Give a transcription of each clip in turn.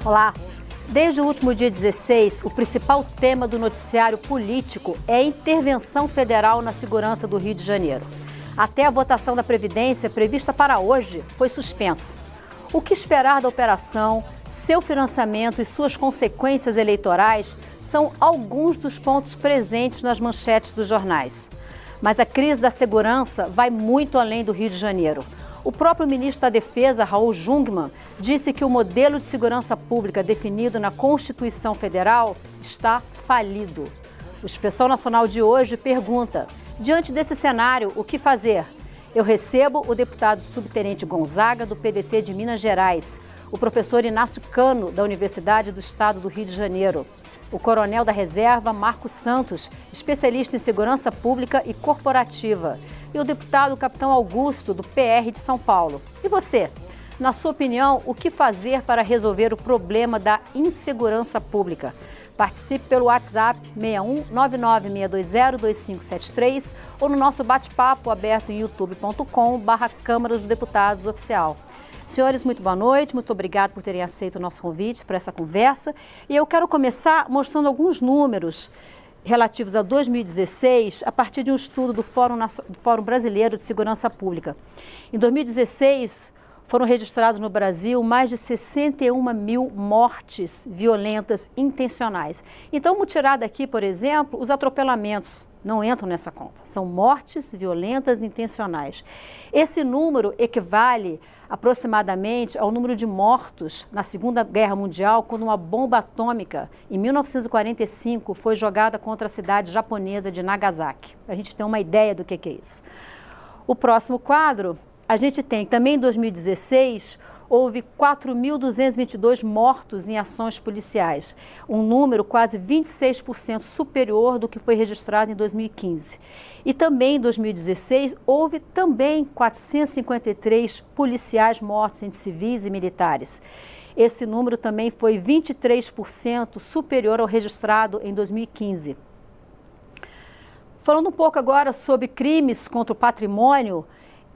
Olá! Desde o último dia 16, o principal tema do noticiário político é a intervenção federal na segurança do Rio de Janeiro. Até a votação da Previdência, prevista para hoje, foi suspensa. O que esperar da operação, seu financiamento e suas consequências eleitorais são alguns dos pontos presentes nas manchetes dos jornais. Mas a crise da segurança vai muito além do Rio de Janeiro. O próprio ministro da Defesa, Raul Jungmann, disse que o modelo de segurança pública definido na Constituição Federal está falido. O Expressão Nacional de hoje pergunta: diante desse cenário, o que fazer? Eu recebo o deputado subtenente Gonzaga, do PDT de Minas Gerais, o professor Inácio Cano, da Universidade do Estado do Rio de Janeiro, o coronel da Reserva, Marcos Santos, especialista em segurança pública e corporativa, e o deputado Capitão Augusto, do PR de São Paulo. E você? Na sua opinião, o que fazer para resolver o problema da insegurança pública? Participe pelo WhatsApp 61996202573 ou no nosso bate-papo aberto em youtube.com/Câmara dos Deputados Oficial. Senhores, muito boa noite, muito obrigado por terem aceito o nosso convite para essa conversa. E eu quero começar mostrando alguns números relativos a 2016, a partir de um estudo do Fórum Brasileiro de Segurança Pública. Em 2016, foram registrados no Brasil mais de 61 mil mortes violentas intencionais. Então, vamos tirar daqui, por exemplo, os atropelamentos. Não entram nessa conta. São mortes violentas intencionais. Esse número equivale aproximadamente ao número de mortos na Segunda Guerra Mundial, quando uma bomba atômica, em 1945, foi jogada contra a cidade japonesa de Nagasaki. Para a gente ter uma ideia do que é isso. O próximo quadro, a gente tem também em 2016, houve 4.222 mortos em ações policiais, um número quase 26% superior do que foi registrado em 2015. E também em 2016, houve também 453 policiais mortos entre civis e militares. Esse número também foi 23% superior ao registrado em 2015. Falando um pouco agora sobre crimes contra o patrimônio,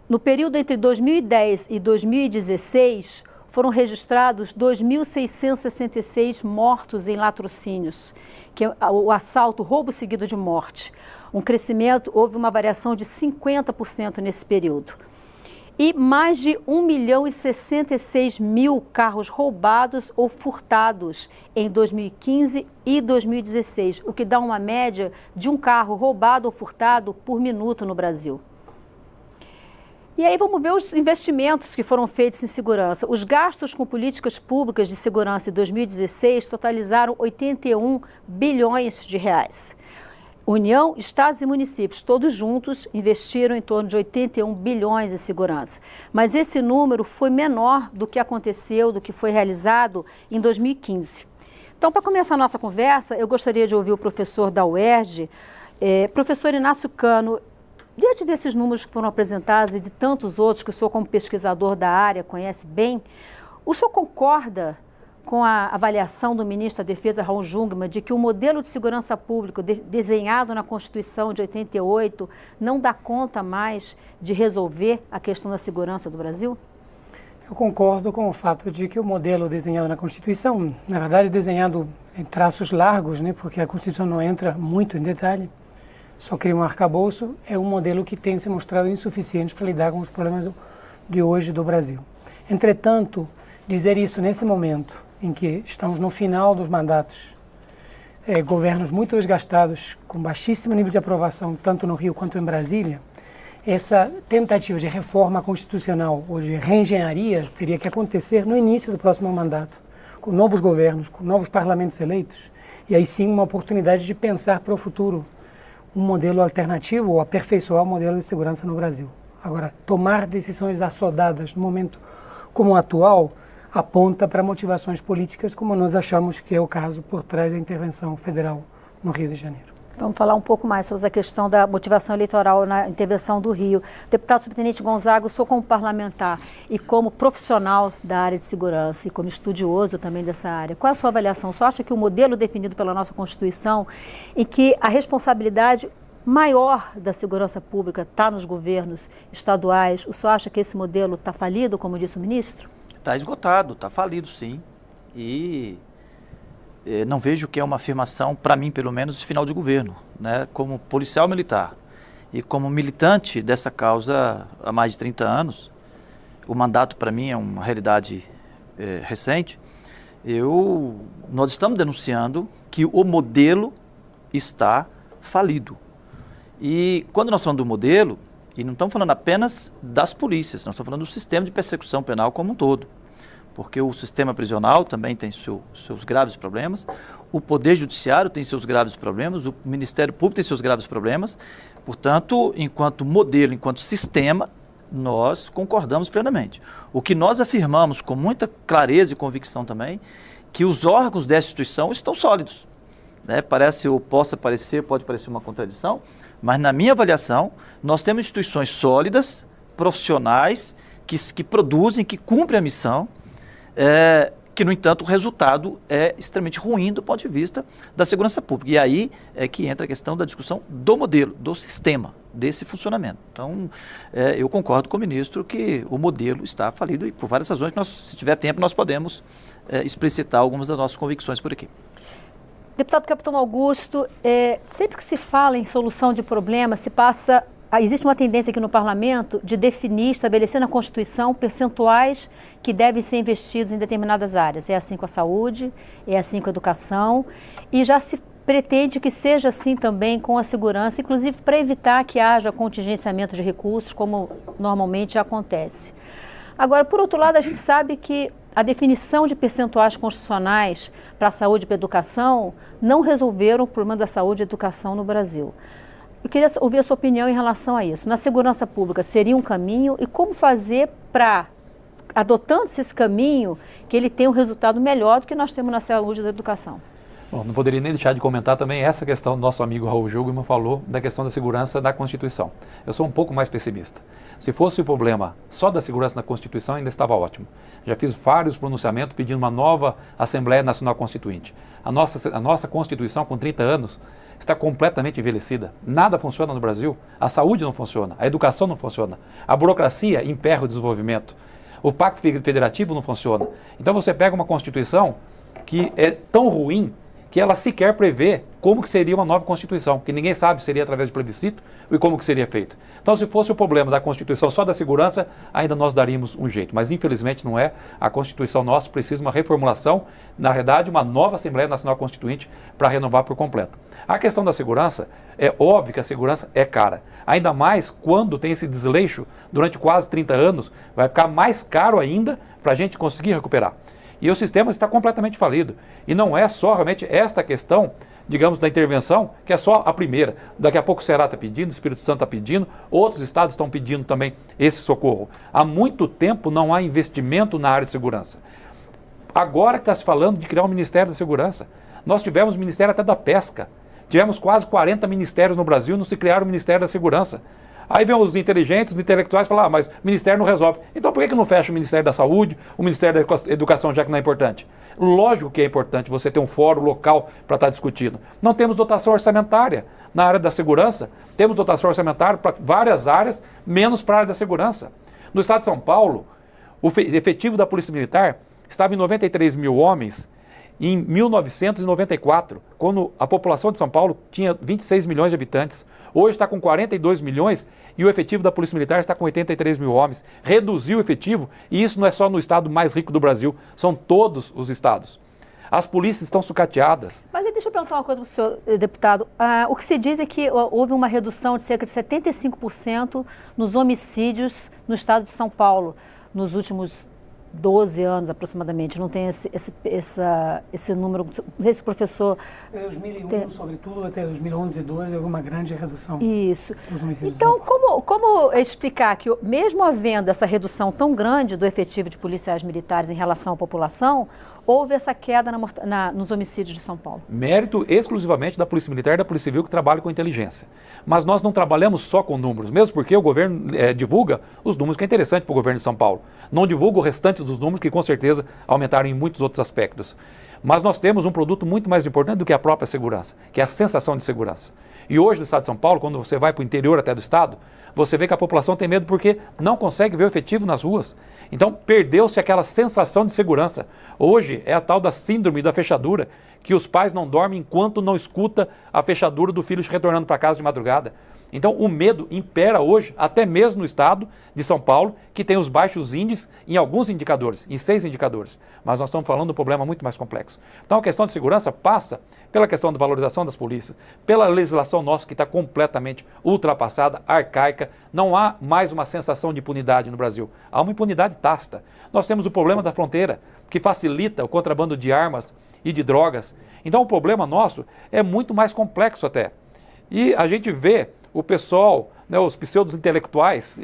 no período entre 2010 e 2016, foram registrados 2.666 mortos em latrocínios, que é o assalto, o roubo seguido de morte. Um crescimento, houve uma variação de 50% nesse período. E mais de 1.066.000 carros roubados ou furtados em 2015 e 2016, o que dá uma média de um carro roubado ou furtado por minuto no Brasil. E aí vamos ver os investimentos que foram feitos em segurança. Os gastos com políticas públicas de segurança em 2016 totalizaram 81 bilhões de reais. União, estados e municípios, todos juntos, investiram em torno de 81 bilhões em segurança. Mas esse número foi menor do que aconteceu, do que foi realizado em 2015. Então, para começar a nossa conversa, eu gostaria de ouvir o professor da UERJ, professor Inácio Cano. Diante desses números que foram apresentados e de tantos outros que o senhor, como pesquisador da área, conhece bem, o senhor concorda com a avaliação do ministro da Defesa, Raul Jungmann, de que o modelo de segurança pública desenhado na Constituição de 88 não dá conta mais de resolver a questão da segurança do Brasil? Eu concordo com o fato de que o modelo desenhado na Constituição, na verdade desenhado em traços largos, porque a Constituição não entra muito em detalhe, só cria um arcabouço, é um modelo que tem se mostrado insuficiente para lidar com os problemas de hoje do Brasil. Entretanto, dizer isso nesse momento em que estamos no final dos mandatos, governos muito desgastados, com baixíssimo nível de aprovação, tanto no Rio quanto em Brasília, essa tentativa de reforma constitucional ou de reengenharia teria que acontecer no início do próximo mandato, com novos governos, com novos parlamentos eleitos, e aí sim uma oportunidade de pensar para o futuro um modelo alternativo ou aperfeiçoar o modelo de segurança no Brasil. Agora, tomar decisões assodadas no momento como o atual aponta para motivações políticas, como nós achamos que é o caso por trás da intervenção federal no Rio de Janeiro. Vamos falar um pouco mais sobre a questão da motivação eleitoral na intervenção do Rio. Deputado subtenente Gonzaga, eu sou como parlamentar e como profissional da área de segurança e como estudioso também dessa área. Qual é a sua avaliação? Você acha que o modelo definido pela nossa Constituição, em que a responsabilidade maior da segurança pública está nos governos estaduais, o senhor acha que esse modelo está falido, como disse o ministro? Está esgotado, está falido sim. e não vejo que é uma afirmação, para mim pelo menos, de final de governo, né? Como policial militar e como militante dessa causa há mais de 30 anos, o mandato para mim é uma realidade recente, nós estamos denunciando que o modelo está falido. E quando nós falamos do modelo, e não estamos falando apenas das polícias, nós estamos falando do sistema de persecução penal como um todo. Porque o sistema prisional também tem seus graves problemas, o Poder Judiciário tem seus graves problemas, o Ministério Público tem seus graves problemas. Portanto, enquanto modelo, enquanto sistema, nós concordamos plenamente. O que nós afirmamos com muita clareza e convicção também, que os órgãos dessa instituição estão sólidos. Né? Pode parecer uma contradição, mas na minha avaliação, nós temos instituições sólidas, profissionais, que produzem, que cumprem a missão, que, no entanto, o resultado é extremamente ruim do ponto de vista da segurança pública. E aí é que entra a questão da discussão do modelo, do sistema, desse funcionamento. Então, eu concordo com o ministro que o modelo está falido e por várias razões, se tiver tempo, nós podemos explicitar algumas das nossas convicções por aqui. Deputado Capitão Augusto, sempre que se fala em solução de problemas, existe uma tendência aqui no Parlamento de definir, estabelecer na Constituição percentuais que devem ser investidos em determinadas áreas. É assim com a saúde, é assim com a educação e já se pretende que seja assim também com a segurança, inclusive para evitar que haja contingenciamento de recursos, como normalmente já acontece. Agora, por outro lado, a gente sabe que a definição de percentuais constitucionais para a saúde e para a educação não resolveram o problema da saúde e educação no Brasil. Eu queria ouvir a sua opinião em relação a isso. Na segurança pública seria um caminho e como fazer para, adotando-se esse caminho, que ele tenha um resultado melhor do que nós temos na saúde e na educação? Bom, não poderia nem deixar de comentar também essa questão do nosso amigo Raul Jungmann falou da questão da segurança da Constituição. Eu sou um pouco mais pessimista. Se fosse o problema só da segurança na Constituição, ainda estava ótimo. Já fiz vários pronunciamentos pedindo uma nova Assembleia Nacional Constituinte. A nossa Constituição, com 30 anos, está completamente envelhecida. Nada funciona no Brasil. A saúde não funciona, a educação não funciona, a burocracia emperra o desenvolvimento, o Pacto Federativo não funciona. Então você pega uma Constituição que é tão ruim que ela sequer prevê como que seria uma nova Constituição, que ninguém sabe se seria através de plebiscito e como que seria feito. Então, se fosse o problema da Constituição só da segurança, ainda nós daríamos um jeito, mas infelizmente não é. A Constituição nossa precisa de uma reformulação, na verdade, uma nova Assembleia Nacional Constituinte para renovar por completo. A questão da segurança, é óbvio que a segurança é cara, ainda mais quando tem esse desleixo durante quase 30 anos, vai ficar mais caro ainda para a gente conseguir recuperar. E o sistema está completamente falido. E não é só realmente esta questão, digamos, da intervenção, que é só a primeira. Daqui a pouco o Ceará está pedindo, o Espírito Santo está pedindo, outros estados estão pedindo também esse socorro. Há muito tempo não há investimento na área de segurança. Agora que está se falando de criar um Ministério da Segurança. Nós tivemos o Ministério até da Pesca. Tivemos quase 40 ministérios no Brasil, não se criaram o Ministério da Segurança. Aí vem os inteligentes, os intelectuais falar, mas o Ministério não resolve. Então por que não fecha o Ministério da Saúde, o Ministério da Educação, já que não é importante? Lógico que é importante você ter um fórum local para estar discutindo. Não temos dotação orçamentária na área da segurança, temos dotação orçamentária para várias áreas, menos para a área da segurança. No estado de São Paulo, o efetivo da Polícia Militar estava em 93 mil homens em 1994, quando a população de São Paulo tinha 26 milhões de habitantes. Hoje está com 42 milhões e o efetivo da Polícia Militar está com 83 mil homens. Reduziu o efetivo e isso não é só no estado mais rico do Brasil, são todos os estados. As polícias estão sucateadas. Mas deixa eu perguntar uma coisa para o senhor, deputado. O que se diz é que houve uma redução de cerca de 75% nos homicídios no estado de São Paulo nos últimos 12 anos aproximadamente, não tem esse número, não sei se o professor... Até 2001, sobretudo, até 2011 e 2012, houve uma grande redução. Isso. Então, como explicar que, mesmo havendo essa redução tão grande do efetivo de policiais militares em relação à população, houve essa queda nos homicídios de São Paulo? Mérito exclusivamente da Polícia Militar e da Polícia Civil, que trabalham com inteligência. Mas nós não trabalhamos só com números, mesmo porque o governo divulga os números, que é interessante para o governo de São Paulo. Não divulga o restante dos números, que com certeza aumentaram em muitos outros aspectos. Mas nós temos um produto muito mais importante do que a própria segurança, que é a sensação de segurança. E hoje no estado de São Paulo, quando você vai para o interior até do estado, você vê que a população tem medo porque não consegue ver o efetivo nas ruas. Então perdeu-se aquela sensação de segurança. Hoje é a tal da síndrome da fechadura, que os pais não dormem enquanto não escuta a fechadura do filho retornando para casa de madrugada. Então o medo impera hoje, até mesmo no estado de São Paulo, que tem os baixos índices em alguns indicadores, em 6 indicadores. Mas nós estamos falando de um problema muito mais complexo. Então a questão de segurança passa pela questão da valorização das polícias, pela legislação nossa que está completamente ultrapassada, arcaica. Não há mais uma sensação de impunidade no Brasil. Há uma impunidade tácita. Nós temos o problema da fronteira, que facilita o contrabando de armas e de drogas. Então o problema nosso é muito mais complexo até. E a gente vê o pessoal, né, os pseudos intelectuais,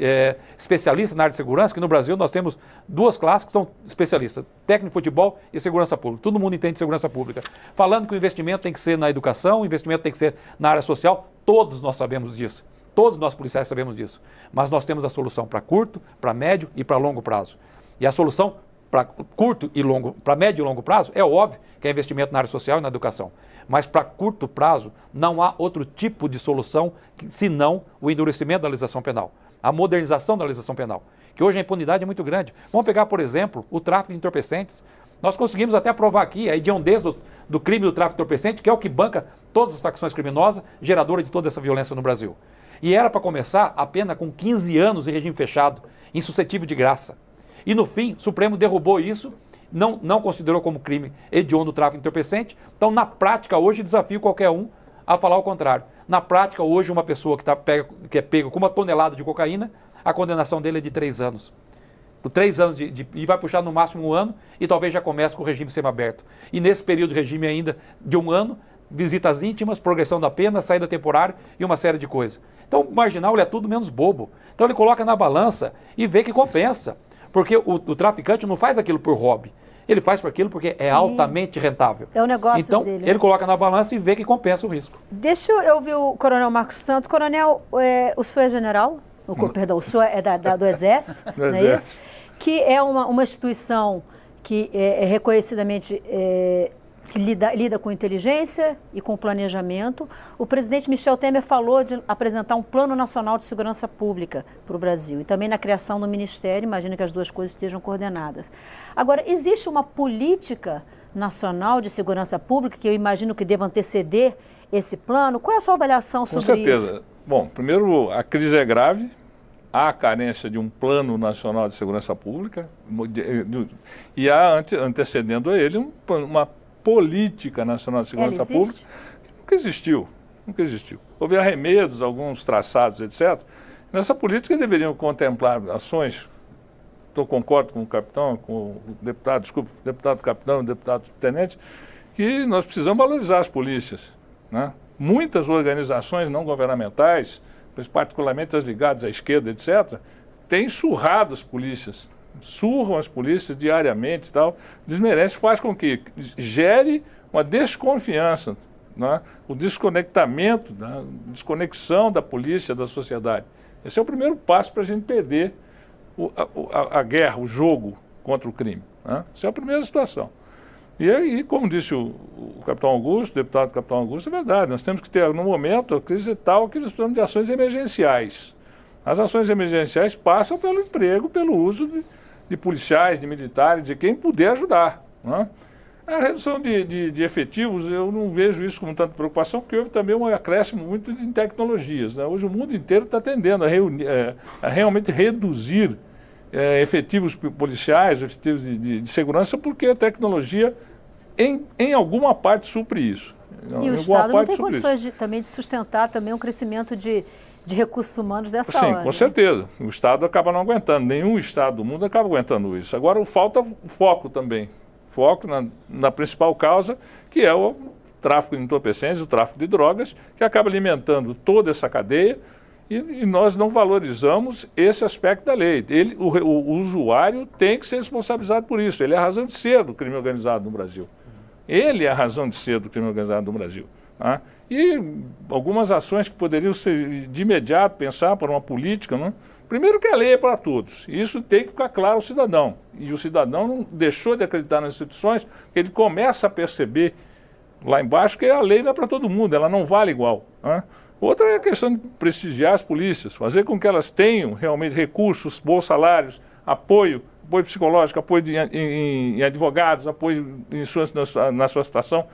especialistas na área de segurança, que no Brasil nós temos 2 classes que são especialistas, técnico de futebol e segurança pública. Todo mundo entende segurança pública. Falando que o investimento tem que ser na educação, o investimento tem que ser na área social, todos nós sabemos disso. Todos nós policiais sabemos disso. Mas nós temos a solução para curto, para médio e para longo prazo. E a solução para curto e longo, para médio e longo prazo, é óbvio que é investimento na área social e na educação. Mas para curto prazo não há outro tipo de solução senão o endurecimento da legislação penal, a modernização da legislação penal, que hoje a impunidade é muito grande. Vamos pegar, por exemplo, o tráfico de entorpecentes. Nós conseguimos até provar aqui a hediondez do crime do tráfico de entorpecente, que é o que banca todas as facções criminosas, geradora de toda essa violência no Brasil. E era para começar a pena com 15 anos em regime fechado, insuscetível de graça. E no fim, o Supremo derrubou isso, não considerou como crime hediondo o tráfico de entorpecente. Então, na prática, hoje, desafio qualquer um a falar o contrário. Na prática, hoje, uma pessoa que é pega com 1 tonelada de cocaína, a condenação dele é de 3 anos. 3 anos e vai puxar no máximo 1 ano e talvez já comece com o regime semiaberto. E nesse período de regime ainda de 1 ano, visitas íntimas, progressão da pena, saída temporária e uma série de coisas. Então, o marginal ele é tudo menos bobo. Então, ele coloca na balança e vê que compensa. Porque o traficante não faz aquilo por hobby. Ele faz por aquilo porque é altamente rentável. É o negócio dele. Então, ele coloca na balança e vê que compensa o risco. Deixa eu ouvir o Coronel Marcos Santos. Coronel, o senhor é general? Perdão, o senhor é do Exército, não é isso? Que é uma instituição que é reconhecidamente que lida com inteligência e com planejamento. O presidente Michel Temer falou de apresentar um Plano Nacional de Segurança Pública para o Brasil e também na criação do Ministério. Imagina que as 2 coisas estejam coordenadas. Agora, existe uma política nacional de segurança pública que eu imagino que deva anteceder esse plano? Qual é a sua avaliação sobre isso? Com certeza. Bom, primeiro, a crise é grave. Há a carência de um Plano Nacional de Segurança Pública e há, antecedendo a ele, uma Política Nacional de Segurança Pública que nunca existiu. Houve arremedos, alguns traçados, etc. Nessa política deveriam contemplar ações, concordo com o capitão, com o deputado capitão, deputado tenente, que nós precisamos valorizar as polícias, né? Muitas organizações não governamentais, particularmente as ligadas à esquerda, etc., têm surrado as polícias. Surram as polícias diariamente e tal, desmerece, faz com que gere uma desconfiança, né? O desconectamento, né? Desconexão da polícia da sociedade. Esse é o primeiro passo para a gente perder a guerra, o jogo contra o crime, né? Essa é a primeira situação. E aí, como disse o capitão Augusto, o deputado capitão Augusto, é verdade, nós temos que ter, no momento, a crise tal, que nós precisamos de ações emergenciais. As ações emergenciais passam pelo emprego, pelo uso de policiais, de militares, de quem puder ajudar, né? A redução de efetivos, eu não vejo isso com tanta preocupação, porque houve também um acréscimo muito em tecnologias, né? Hoje o mundo inteiro está tendendo a realmente reduzir efetivos policiais, efetivos de segurança, porque a tecnologia, em alguma parte, supre isso. E o Estado não tem condições também de sustentar também um crescimento de recursos humanos dessa hora. Sim, com certeza. O Estado acaba não aguentando. Nenhum Estado do mundo acaba aguentando isso. Agora, falta foco também. Foco na principal causa, que é o tráfico de entorpecentes, o tráfico de drogas, que acaba alimentando toda essa cadeia e nós não valorizamos esse aspecto da lei. O usuário tem que ser responsabilizado por isso. Ele é a razão de ser do crime organizado no Brasil. Ele é a razão de ser do crime organizado no Brasil. Tá? E algumas ações que poderiam ser de imediato pensar por uma política, né, Primeiro que a lei é para todos, e isso tem que ficar claro ao cidadão. E o cidadão não deixou de acreditar nas instituições, porque ele começa a perceber lá embaixo que a lei não é para todo mundo, ela não vale igual, né? Outra é a questão de prestigiar as polícias, fazer com que elas tenham realmente recursos, bons salários, apoio psicológico, apoio em advogados, apoio na sua situação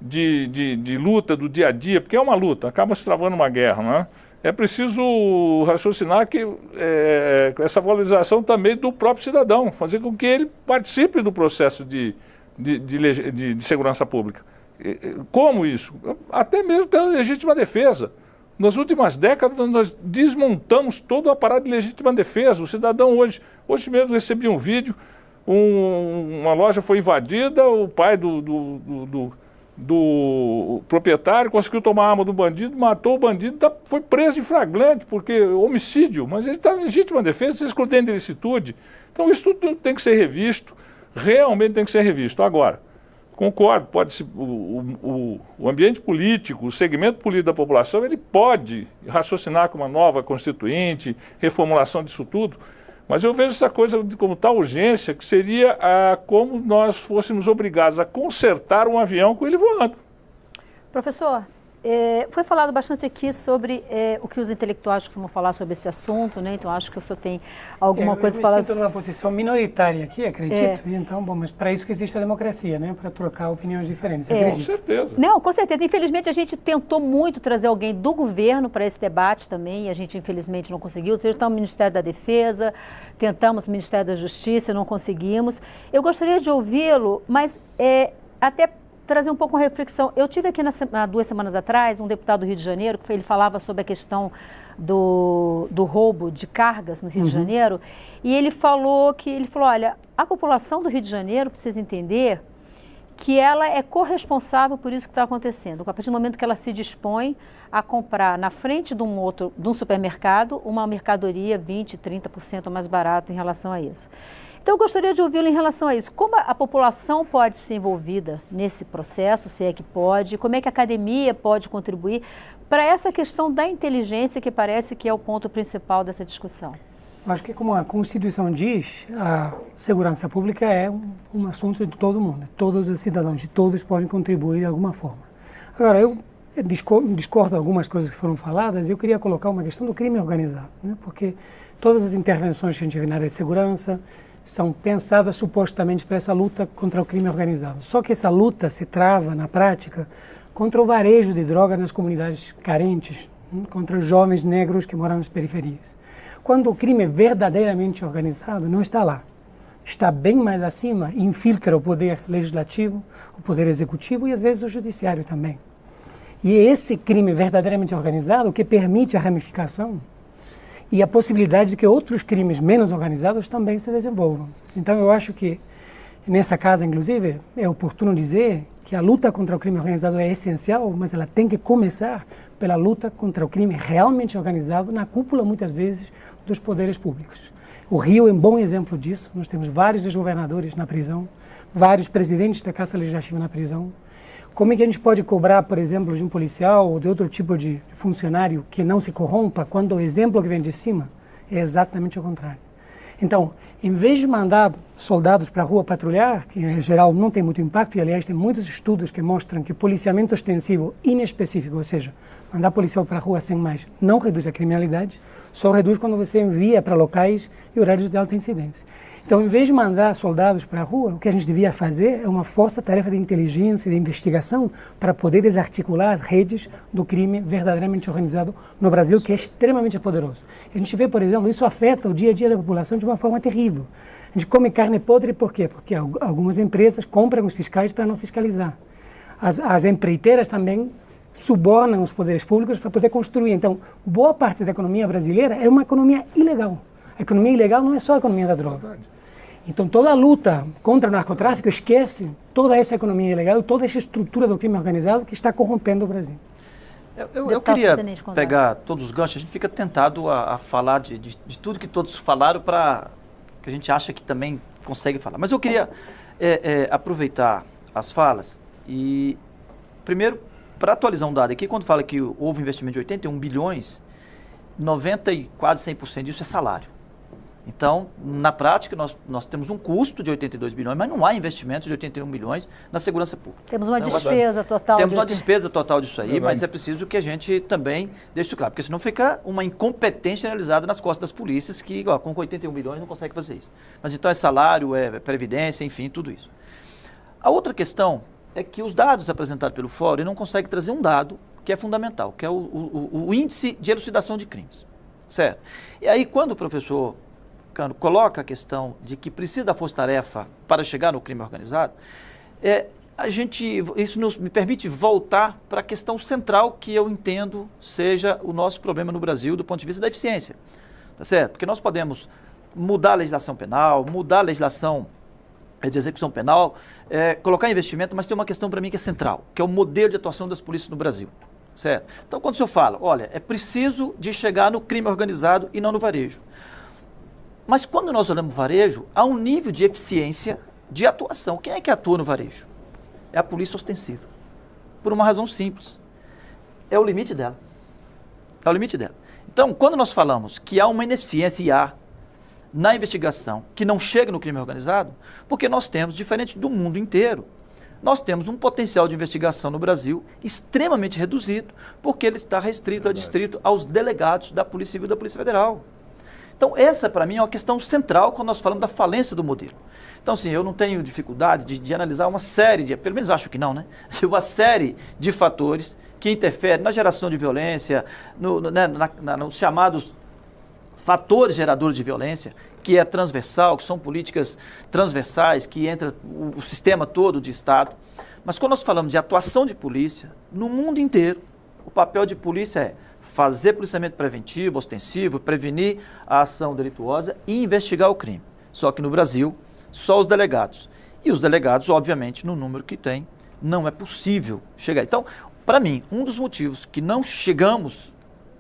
de luta do dia a dia, porque é uma luta, acaba se travando uma guerra, né? É preciso raciocinar que essa valorização também do próprio cidadão, fazer com que ele participe do processo de segurança pública. Como isso? Até mesmo pela legítima defesa. Nas últimas décadas, nós desmontamos todo o aparato de legítima defesa. O cidadão hoje mesmo recebi um vídeo, uma loja foi invadida, o pai do proprietário conseguiu tomar a arma do bandido, matou o bandido, foi preso em flagrante, porque homicídio, mas ele está em legítima defesa, se excludendo de ilicitude. Então isso tudo tem que ser revisto, realmente tem que ser revisto. Agora, concordo, o ambiente político, o segmento político da população, ele pode raciocinar com uma nova constituinte, reformulação disso tudo, mas eu vejo essa coisa como tal urgência, que seria como nós fôssemos obrigados a consertar um avião com ele voando. Professor, foi falado bastante aqui sobre o que os intelectuais costumam falar sobre esse assunto, né? Então acho que o senhor tem alguma coisa para falar. Eu me sinto numa posição minoritária aqui, acredito. Então, bom, mas para isso que existe a democracia, né? Para trocar opiniões diferentes, acredito. Com certeza. Não, com certeza. Infelizmente a gente tentou muito trazer alguém do governo para esse debate também, e a gente infelizmente não conseguiu. Tentamos o Ministério da Defesa, tentamos o Ministério da Justiça, não conseguimos. Eu gostaria de ouvi-lo, mas até trazer um pouco uma reflexão. Eu tive aqui há 2 semanas atrás um deputado do Rio de Janeiro, que ele falava sobre a questão do roubo de cargas no Rio de Janeiro, e ele falou, olha, a população do Rio de Janeiro precisa entender que ela é corresponsável por isso que está acontecendo. A partir do momento que ela se dispõe a comprar na frente de um supermercado uma mercadoria 20%, 30% mais barato em relação a isso. Então, eu gostaria de ouvi-lo em relação a isso. Como a população pode ser envolvida nesse processo, se é que pode? Como é que a academia pode contribuir para essa questão da inteligência, que parece que é o ponto principal dessa discussão? Acho que, como a Constituição diz, a segurança pública é um assunto de todo mundo. Todos os cidadãos, todos podem contribuir de alguma forma. Agora, eu discordo de algumas coisas que foram faladas e eu queria colocar uma questão do crime organizado, né? Porque todas as intervenções que a gente vê na área de segurança são pensadas supostamente para essa luta contra o crime organizado. Só que essa luta se trava, na prática, contra o varejo de drogas nas comunidades carentes, contra os jovens negros que moram nas periferias. Quando o crime é verdadeiramente organizado, não está lá. Está bem mais acima, infiltra o poder legislativo, o poder executivo e às vezes o judiciário também. E é esse crime verdadeiramente organizado que permite a ramificação e a possibilidade de que outros crimes menos organizados também se desenvolvam. Então eu acho que nessa casa, inclusive, é oportuno dizer que a luta contra o crime organizado é essencial, mas ela tem que começar pela luta contra o crime realmente organizado na cúpula, muitas vezes, dos poderes públicos. O Rio é um bom exemplo disso. Nós temos vários ex-governadores na prisão, vários presidentes da Casa Legislativa na prisão. Como é que a gente pode cobrar, por exemplo, de um policial ou de outro tipo de funcionário que não se corrompa quando o exemplo que vem de cima é exatamente o contrário? Então, em vez de mandar soldados para a rua patrulhar, que em geral não tem muito impacto, e aliás tem muitos estudos que mostram que policiamento ostensivo inespecífico, ou seja, mandar policial para a rua sem mais, não reduz a criminalidade, só reduz quando você envia para locais e horários de alta incidência. Então, em vez de mandar soldados para a rua, o que a gente devia fazer é uma força-tarefa de inteligência e de investigação para poder desarticular as redes do crime verdadeiramente organizado no Brasil, que é extremamente poderoso. A gente vê, por exemplo, isso afeta o dia a dia da população de uma forma terrível. A gente come carne podre por quê? Porque algumas empresas compram os fiscais para não fiscalizar. As empreiteiras também subornam os poderes públicos para poder construir. Então, boa parte da economia brasileira é uma economia ilegal. A economia ilegal não é só a economia da droga. Então, toda a luta contra o narcotráfico esquece toda essa economia ilegal, toda essa estrutura do crime organizado que está corrompendo o Brasil. Eu queria pegar todos os ganchos, a gente fica tentado a falar de tudo que todos falaram para que a gente acha que também consegue falar. Mas eu queria aproveitar as falas e, primeiro, para atualizar um dado aqui, quando fala que houve investimento de 81 bilhões, 90% e quase 100% disso é salário. Então, na prática, nós temos um custo de 82 bilhões, mas não há investimento de 81 bilhões na segurança pública. Temos uma despesa total. Temos uma despesa total disso aí, mas é preciso que a gente também deixe isso claro, porque senão fica uma incompetência realizada nas costas das polícias que, com 81 bilhões, não consegue fazer isso. Mas então é salário, é previdência, enfim, tudo isso. A outra questão é que os dados apresentados pelo Fórum não conseguem trazer um dado que é fundamental, que é o índice de elucidação de crimes, certo? E aí, quando o professor Cano coloca a questão de que precisa da força-tarefa para chegar no crime organizado, isso me permite voltar para a questão central que eu entendo seja o nosso problema no Brasil do ponto de vista da eficiência, tá certo? Porque nós podemos mudar a legislação penal, mudar a legislação de execução penal, colocar investimento, mas tem uma questão para mim que é central, que é o modelo de atuação das polícias no Brasil, certo? Então, quando o senhor fala, olha, é preciso de chegar no crime organizado e não no varejo. Mas quando nós olhamos o varejo, há um nível de eficiência de atuação. Quem é que atua no varejo? É a polícia ostensiva. Por uma razão simples. É o limite dela. É o limite dela. Então, quando nós falamos que há uma ineficiência e há na investigação que não chega no crime organizado, porque nós temos, diferente do mundo inteiro, nós temos um potencial de investigação no Brasil extremamente reduzido, porque ele está restrito, adstrito aos delegados da Polícia Civil e da Polícia Federal. Então, essa, para mim, é uma questão central quando nós falamos da falência do modelo. Então, assim, eu não tenho dificuldade de analisar uma série pelo menos acho que não, né? Uma série de fatores que interferem na geração de violência, nos chamados fatores geradores de violência, que é transversal, que são políticas transversais, que entra o sistema todo de Estado. Mas quando nós falamos de atuação de polícia, no mundo inteiro, o papel de polícia é fazer policiamento preventivo, ostensivo, prevenir a ação delituosa e investigar o crime. Só que no Brasil, só os delegados. E os delegados, obviamente, no número que tem, não é possível chegar. Então, para mim, um dos motivos que não chegamos,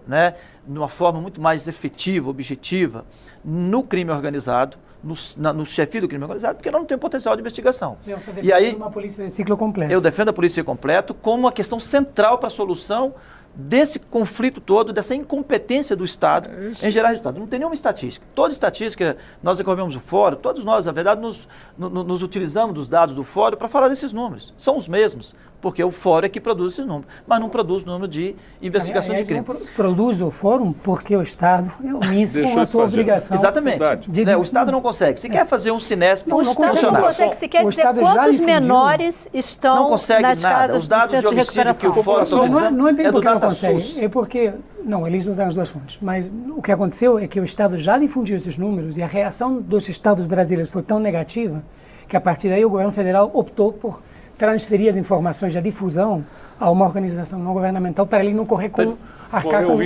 né, de uma forma muito mais efetiva, objetiva, no crime organizado, no chefio do crime organizado, porque nós não temos potencial de investigação. Sim, você e aí, uma polícia de ciclo completo. Eu defendo a polícia completo como uma questão central para a solução desse conflito todo, dessa incompetência do Estado em gerar resultado. Não tem nenhuma estatística. Toda estatística, nós recorremos o Fórum, todos nós, na verdade, nos utilizamos dos dados do Fórum para falar desses números. São os mesmos, porque o Fórum é que produz esses números, mas não produz o número de investigação de crime. Não produz o Fórum porque o Estado é omisso com a sua obrigação. Exatamente. O Estado não consegue. Se quer fazer um Cinesp, o Estado não consegue sequer dizer quantos menores estão não consegue nas nada. casas Os dados de homicídio que o Fórum está utilizando não é bem porque não consegue, SUS. é porque... Não, eles usaram as duas fontes, mas o que aconteceu é que o Estado já difundiu esses números e a reação dos Estados brasileiros foi tão negativa que a partir daí o governo federal optou por transferir as informações da difusão a uma organização não governamental para ele não correr com arcar com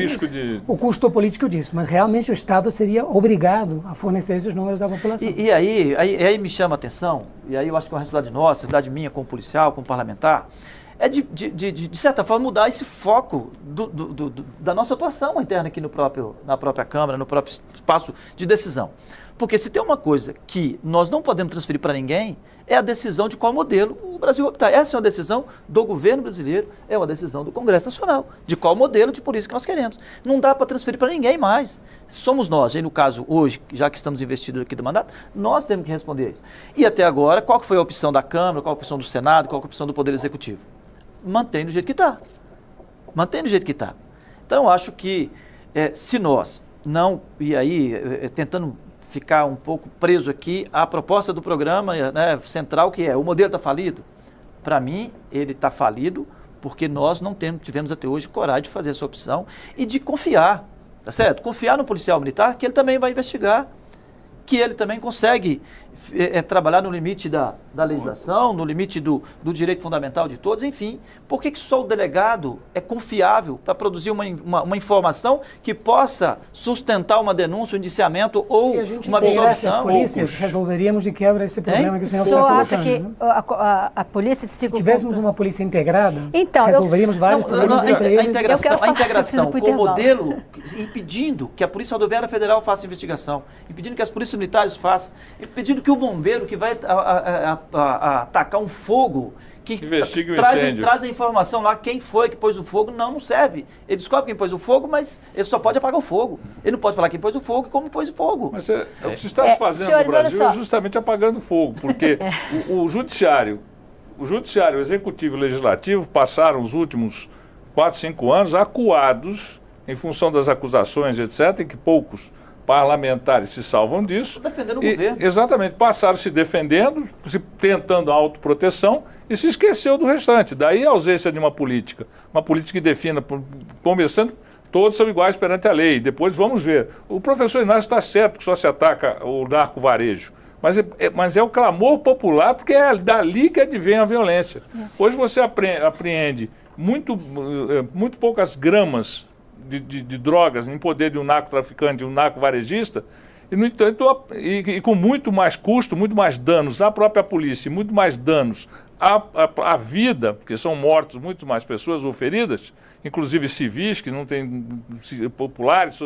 o custo político disso. Mas realmente o Estado seria obrigado a fornecer esses números à população. E aí me chama a atenção, e aí eu acho que é uma responsabilidade nossa, responsabilidade minha como policial, como parlamentar, é de certa forma mudar esse foco da nossa atuação interna aqui na própria Câmara, no próprio espaço de decisão. Porque se tem uma coisa que nós não podemos transferir para ninguém, é a decisão de qual modelo o Brasil optar. Essa é uma decisão do governo brasileiro, é uma decisão do Congresso Nacional, de qual modelo de polícia que nós queremos. Não dá para transferir para ninguém mais. Somos nós, aí no caso hoje, já que estamos investidos aqui do mandato, nós temos que responder a isso. E até agora, qual foi a opção da Câmara, qual a opção do Senado, qual a opção do Poder Executivo? Mantém do jeito que está. Mantém do jeito que está. Então, eu acho que se nós não, e aí, tentando ficar um pouco preso aqui à proposta do programa, né, central, que é o modelo está falido. Para mim, ele está falido porque nós não tivemos até hoje coragem de fazer essa opção e de confiar, tá certo? Confiar no policial militar que ele também vai investigar, que ele também consegue trabalhar no limite da legislação, no limite do direito fundamental de todos, enfim. Por que só o delegado é confiável para produzir uma informação que possa sustentar uma denúncia, um indiciamento ou uma absolvição? As polícias, resolveríamos de quebra esse problema que o senhor está colocando. Você acha que a polícia de ciclo... Se tivéssemos uma polícia integrada, então, resolveríamos vários problemas, entre eles... A integração com o modelo, impedindo que a Polícia Rodoviária Federal faça investigação, impedindo que as polícias militares façam, impedindo que o bombeiro que vai a atacar um fogo que investiga o incêndio. traz a informação lá quem foi que pôs o fogo, não serve. Ele descobre quem pôs o fogo, mas ele só pode apagar o fogo. Ele não pode falar quem pôs o fogo e como pôs o fogo. Mas o que se está fazendo senhores, no Brasil olha é só. justamente apagando fogo, porque o judiciário, o executivo e o legislativo passaram os últimos 4, 5 anos acuados em função das acusações, etc., em que poucos parlamentares se salvam disso. Defendendo o governo. Exatamente, passaram se defendendo, tentando a autoproteção e se esqueceu do restante. Daí a ausência de uma política que defina, começando, todos são iguais perante a lei. Depois vamos ver. O professor Inácio está certo que só se ataca o narco-varejo, mas é o clamor popular, porque é dali que advém a violência. Hoje você apreende muito poucas gramas de drogas em poder de um narcotraficante, de um narco-varejista, e, no entanto, e com muito mais custo, muito mais danos à própria polícia, muito mais danos à vida, porque são mortos muito mais pessoas ou feridas, inclusive civis, que não têm populares,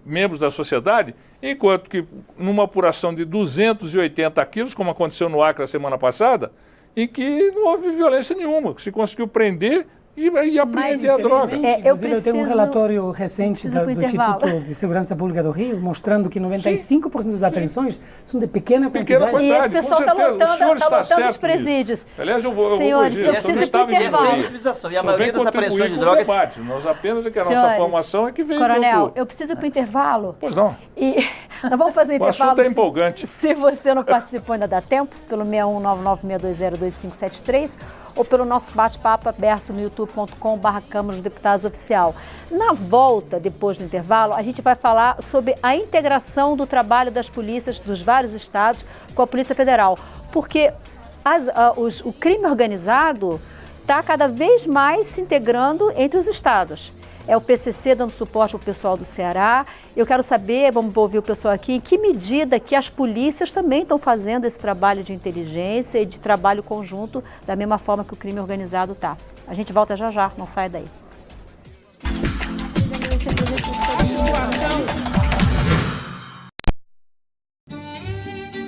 membros da sociedade, enquanto que numa apuração de 280 quilos, como aconteceu no Acre a semana passada, em que não houve violência nenhuma, que se conseguiu prender e apreender a droga. Eu tenho um relatório recente do Instituto de Segurança Pública do Rio mostrando que 95% das apreensões são de pequena quantidade. E esse pessoal está lotando os presídios. Aliás, eu vou Senhores, eu preciso ir para o intervalo. E a maioria das apreensões de drogas... Nós apenas é que a nossa formação é que veio... Coronel, eu preciso ir para o intervalo. Pois não. E nós vamos fazer um intervalo. O assunto é empolgante. Se você não participou, ainda dá tempo, pelo 61996202573 ou pelo nosso bate-papo aberto no youtube.com/Câmara dos Deputados Oficial. Na volta, depois do intervalo, a gente vai falar sobre a integração do trabalho das polícias dos vários estados com a Polícia Federal, porque o crime organizado está cada vez mais se integrando entre os estados. É o PCC dando suporte ao pessoal do Ceará. Eu quero saber, vamos ouvir o pessoal aqui, em que medida que as polícias também estão fazendo esse trabalho de inteligência e de trabalho conjunto, da mesma forma que o crime organizado está. A gente volta já, não sai daí.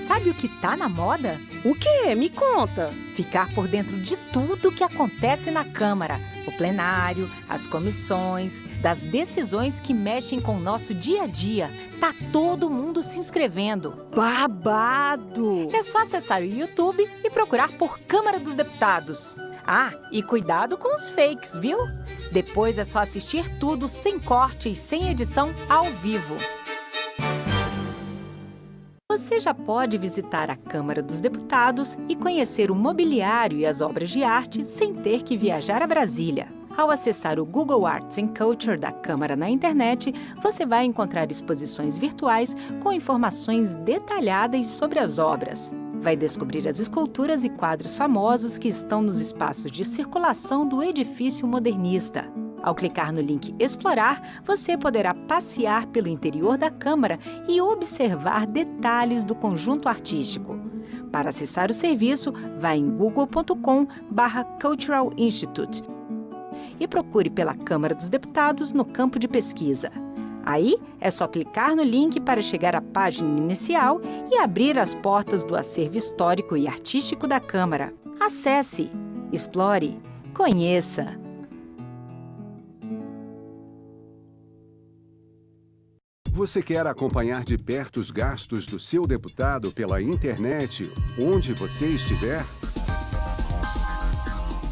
Sabe o que tá na moda? O quê? Me conta. Ficar por dentro de tudo que acontece na Câmara. O plenário, as comissões, das decisões que mexem com o nosso dia a dia. Tá todo mundo se inscrevendo. Babado! É só acessar o YouTube e procurar por Câmara dos Deputados. Ah, e cuidado com os fakes, viu? Depois é só assistir tudo sem corte e sem edição ao vivo. Você já pode visitar a Câmara dos Deputados e conhecer o mobiliário e as obras de arte sem ter que viajar a Brasília. Ao acessar o Google Arts and Culture da Câmara na internet, você vai encontrar exposições virtuais com informações detalhadas sobre as obras. Vai descobrir as esculturas e quadros famosos que estão nos espaços de circulação do edifício modernista. Ao clicar no link Explorar, você poderá passear pelo interior da Câmara e observar detalhes do conjunto artístico. Para acessar o serviço, vá em google.com/Cultural Institute e procure pela Câmara dos Deputados no campo de pesquisa. Aí é só clicar no link para chegar à página inicial e abrir as portas do acervo histórico e artístico da Câmara. Acesse, explore, conheça. Você quer acompanhar de perto os gastos do seu deputado pela internet, onde você estiver?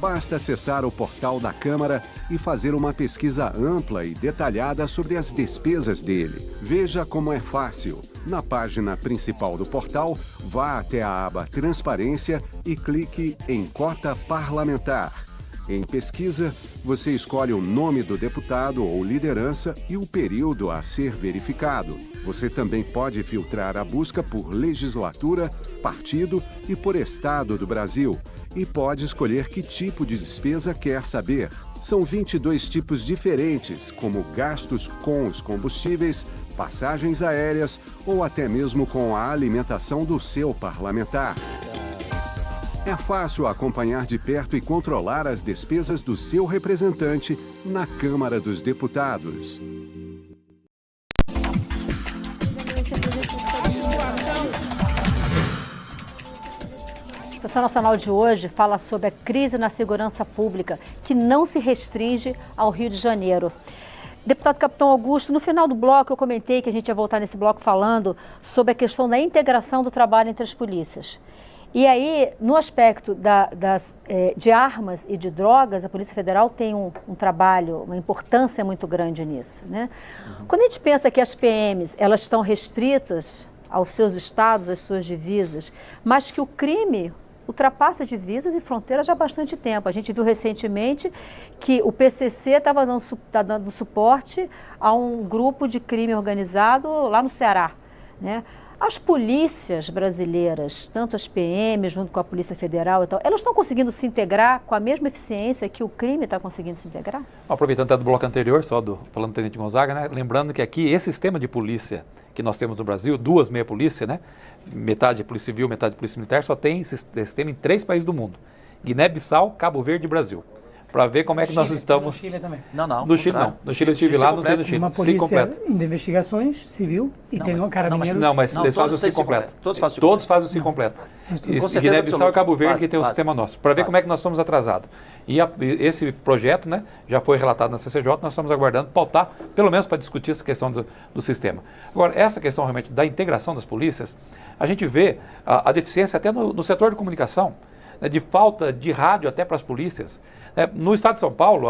Basta acessar o portal da Câmara e fazer uma pesquisa ampla e detalhada sobre as despesas dele. Veja como é fácil. Na página principal do portal, vá até a aba Transparência e clique em Cota Parlamentar. Em Pesquisa, você escolhe o nome do deputado ou liderança e o período a ser verificado. Você também pode filtrar a busca por legislatura, partido e por estado do Brasil. E pode escolher que tipo de despesa quer saber. São 22 tipos diferentes, como gastos com os combustíveis, passagens aéreas ou até mesmo com a alimentação do seu parlamentar. É fácil acompanhar de perto e controlar as despesas do seu representante na Câmara dos Deputados. Jornal Nacional de hoje fala sobre a crise na segurança pública, que não se restringe ao Rio de Janeiro. Deputado Capitão Augusto, no final do bloco eu comentei que a gente ia voltar nesse bloco falando sobre a questão da integração do trabalho entre as polícias. E aí, no aspecto de armas e de drogas, a Polícia Federal tem um trabalho, uma importância muito grande nisso, né? Quando a gente pensa que as PMs, elas estão restritas aos seus estados, às suas divisas, mas que o crime ultrapassa divisas e fronteiras já há bastante tempo. A gente viu recentemente que o PCC estava dando suporte a um grupo de crime organizado lá no Ceará, né? As polícias brasileiras, tanto as PMs junto com a Polícia Federal e tal, elas estão conseguindo se integrar com a mesma eficiência que o crime está conseguindo se integrar? Aproveitando até do bloco anterior, falando do Tenente Gonzaga, né? Lembrando que aqui esse sistema de polícia que nós temos no Brasil, 2 meia polícia, né? Metade Polícia Civil, metade Polícia Militar, só tem esse sistema em 3 países do mundo: Guiné-Bissau, Cabo Verde e Brasil. Para ver como é que nós estamos. No Chile também. Não. No Chile não. No Chile eu estive lá, não tem no Chile. Uma polícia de investigações civil e tem um carabineiros. Não, mas eles fazem o SIC completo. Todos fazem o SIC completo. Guiné-Bissau e Cabo Verde que tem um sistema nosso. Para ver como é que nós estamos atrasados. E esse projeto, né, já foi relatado na CCJ, nós estamos aguardando pautar, pelo menos para discutir essa questão do sistema. Agora, essa questão realmente da integração das polícias, a gente vê a deficiência até no setor de comunicação, né, de falta de rádio até para as polícias. No estado de São Paulo,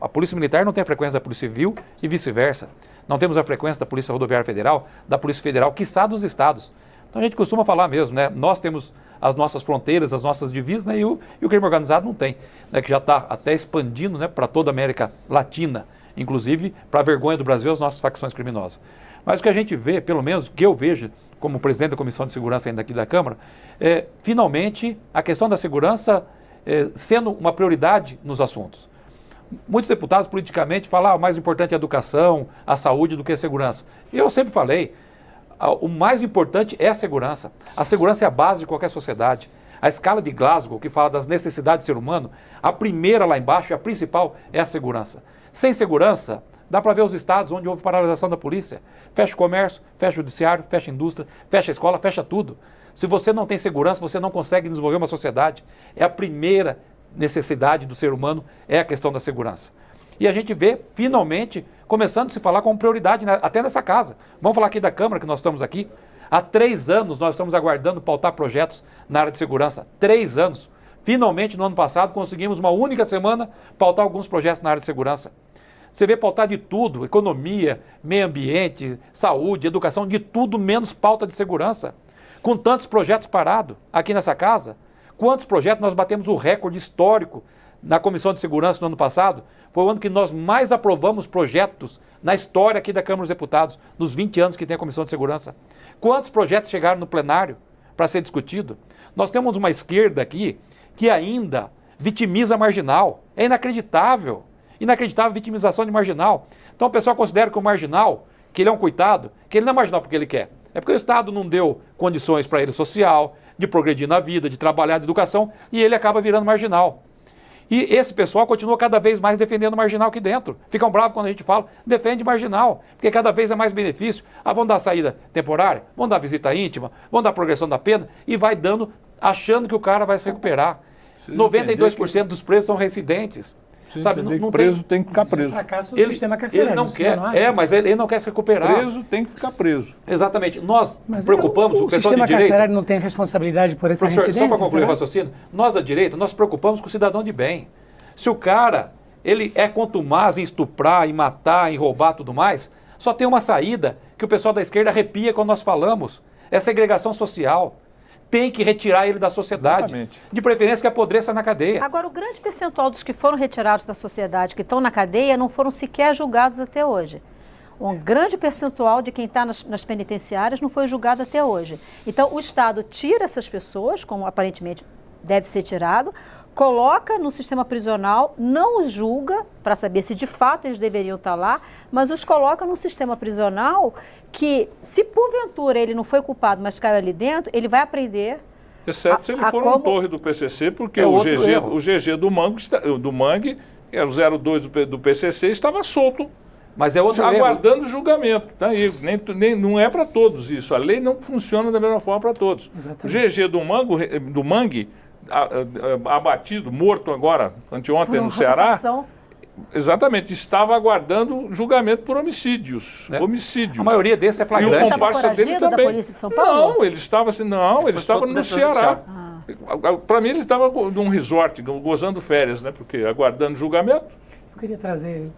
a Polícia Militar não tem a frequência da Polícia Civil e vice-versa. Não temos a frequência da Polícia Rodoviária Federal, da Polícia Federal, quiçá dos estados. Então a gente costuma falar mesmo, né? Nós temos as nossas fronteiras, as nossas divisas, né? E o crime organizado não tem, né? Que já está até expandindo, né, para toda a América Latina, inclusive para a vergonha do Brasil, as nossas facções criminosas. Mas o que a gente vê, pelo menos o que eu vejo como presidente da Comissão de Segurança ainda aqui da Câmara, finalmente a questão da segurança sendo uma prioridade nos assuntos. Muitos deputados politicamente falam o mais importante é a educação, a saúde do que a segurança. E eu sempre falei, o mais importante é a segurança. A segurança é a base de qualquer sociedade. A escala de Glasgow, que fala das necessidades do ser humano, a primeira lá embaixo e a principal é a segurança. Sem segurança, dá para ver os estados onde houve paralisação da polícia. Fecha o comércio, fecha o judiciário, fecha a indústria, fecha a escola, fecha tudo. Se você não tem segurança, você não consegue desenvolver uma sociedade. É a primeira necessidade do ser humano, é a questão da segurança. E a gente vê, finalmente, começando a se falar como prioridade, até nessa casa. Vamos falar aqui da Câmara, que nós estamos aqui. Há 3 anos nós estamos aguardando pautar projetos na área de segurança. 3 anos. Finalmente, no ano passado, conseguimos uma única semana pautar alguns projetos na área de segurança. Você vê pautar de tudo, economia, meio ambiente, saúde, educação, de tudo menos pauta de segurança. Com tantos projetos parados aqui nessa casa, quantos projetos nós batemos o recorde histórico na Comissão de Segurança no ano passado? Foi o ano que nós mais aprovamos projetos na história aqui da Câmara dos Deputados, nos 20 anos que tem a Comissão de Segurança. Quantos projetos chegaram no plenário para ser discutido? Nós temos uma esquerda aqui que ainda vitimiza marginal. É inacreditável. Inacreditável a vitimização de marginal. Então o pessoal considera que o marginal, que ele é um coitado, que ele não é marginal porque ele quer. É porque o Estado não deu condições para ele social, de progredir na vida, de trabalhar, de educação, e ele acaba virando marginal. E esse pessoal continua cada vez mais defendendo marginal aqui dentro. Ficam bravos quando a gente fala, defende marginal, porque cada vez é mais benefício. Vão dar saída temporária, vão dar visita íntima, vão dar progressão da pena, e vai dando, achando que o cara vai se recuperar. 92% dos presos são reincidentes. Sabe, não preso tem que ficar preso. Ele não quer, mas ele não quer se recuperar. Preso tem que ficar preso. Exatamente. Nós preocupamos, o pessoal de direita... O sistema carcerário não tem responsabilidade por essa reincidência? Só para concluir o raciocínio, nós da direita, nós preocupamos com o cidadão de bem. Se o cara, ele é contumaz em estuprar, em matar, em roubar, tudo mais, só tem uma saída que o pessoal da esquerda arrepia quando nós falamos, é segregação social. Tem que retirar ele da sociedade. Exatamente. De preferência que apodreça na cadeia. Agora, o grande percentual dos que foram retirados da sociedade, que estão na cadeia, não foram sequer julgados até hoje. Um grande percentual de quem está nas penitenciárias não foi julgado até hoje. Então, o Estado tira essas pessoas, como aparentemente deve ser tirado, coloca no sistema prisional, não os julga para saber se de fato eles deveriam estar lá, mas os coloca no sistema prisional que, se porventura ele não foi culpado, mas caiu ali dentro, ele vai aprender. Exceto se ele for um torre do PCC, porque o GG do Mangue, era o 02 do PCC, estava solto Mas é outro erro. Aguardando julgamento. Tá aí. Não é para todos isso. A lei não funciona da mesma forma para todos. Exatamente. O GG do Mangue, abatido, morto agora, anteontem no Ceará, exatamente, estava aguardando julgamento por homicídios. Homicídios. A maioria desses é E o flagrante. comparsa dele da também. polícia de São Paulo? Não, ele estava assim, ele estava no Ceará. Para mim, ele estava num resort, gozando férias, né? Porque aguardando julgamento. Eu queria trazer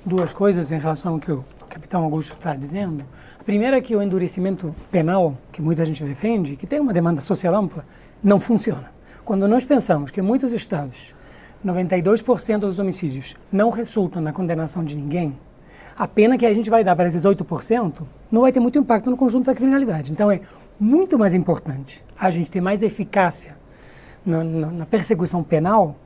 duas coisas em relação ao que o capitão Augusto está dizendo. A primeira é que o endurecimento penal, que muita gente defende, que tem uma demanda social ampla, não funciona. Quando nós pensamos que em muitos estados 92% dos homicídios não resultam na condenação de ninguém, a pena que a gente vai dar para esses 8% não vai ter muito impacto no conjunto da criminalidade. Então é muito mais importante a gente ter mais eficácia na persecução penal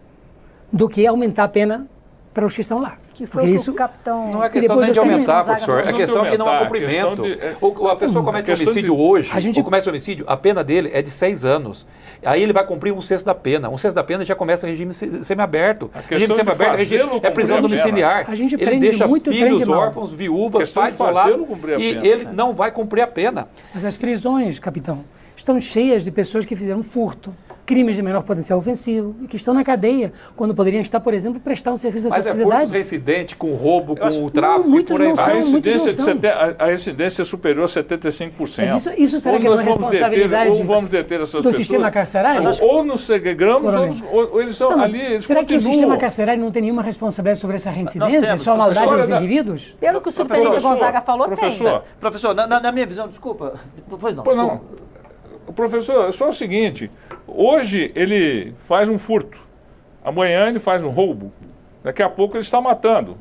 do que aumentar a pena para os que estão lá. Que foi o que o capitão... Não é questão nem de aumentar, professor, é questão que não há cumprimento. A pessoa comete um homicídio hoje, ou comete um homicídio, a pena dele é de 6 anos. Aí ele vai cumprir 1/6 da pena. 1/6 da pena já começa regime semiaberto. Regime semiaberto é prisão domiciliar. Ele deixa filhos, órfãos, viúvas, pais isolados e ele não vai cumprir a pena. Mas as prisões, capitão, estão cheias de pessoas que fizeram furto, crimes de menor potencial ofensivo e que estão na cadeia, quando poderiam estar, por exemplo, prestando um serviço à sociedade. Mas é furto reincidente, com roubo, com o tráfico e por aí vai. A incidência é superior a 75%. Mas isso será que é uma responsabilidade do sistema carcerário? Ou nos segregamos, ou eles são ali, eles será que o sistema carcerário não tem nenhuma responsabilidade sobre essa reincidência? É só maldade dos indivíduos? Pelo que o subtenente Gonzaga falou, tem. Professor, na minha visão, desculpa. Pois não, desculpa. Professor, é só o seguinte, hoje ele faz um furto, amanhã ele faz um roubo, daqui a pouco ele está matando.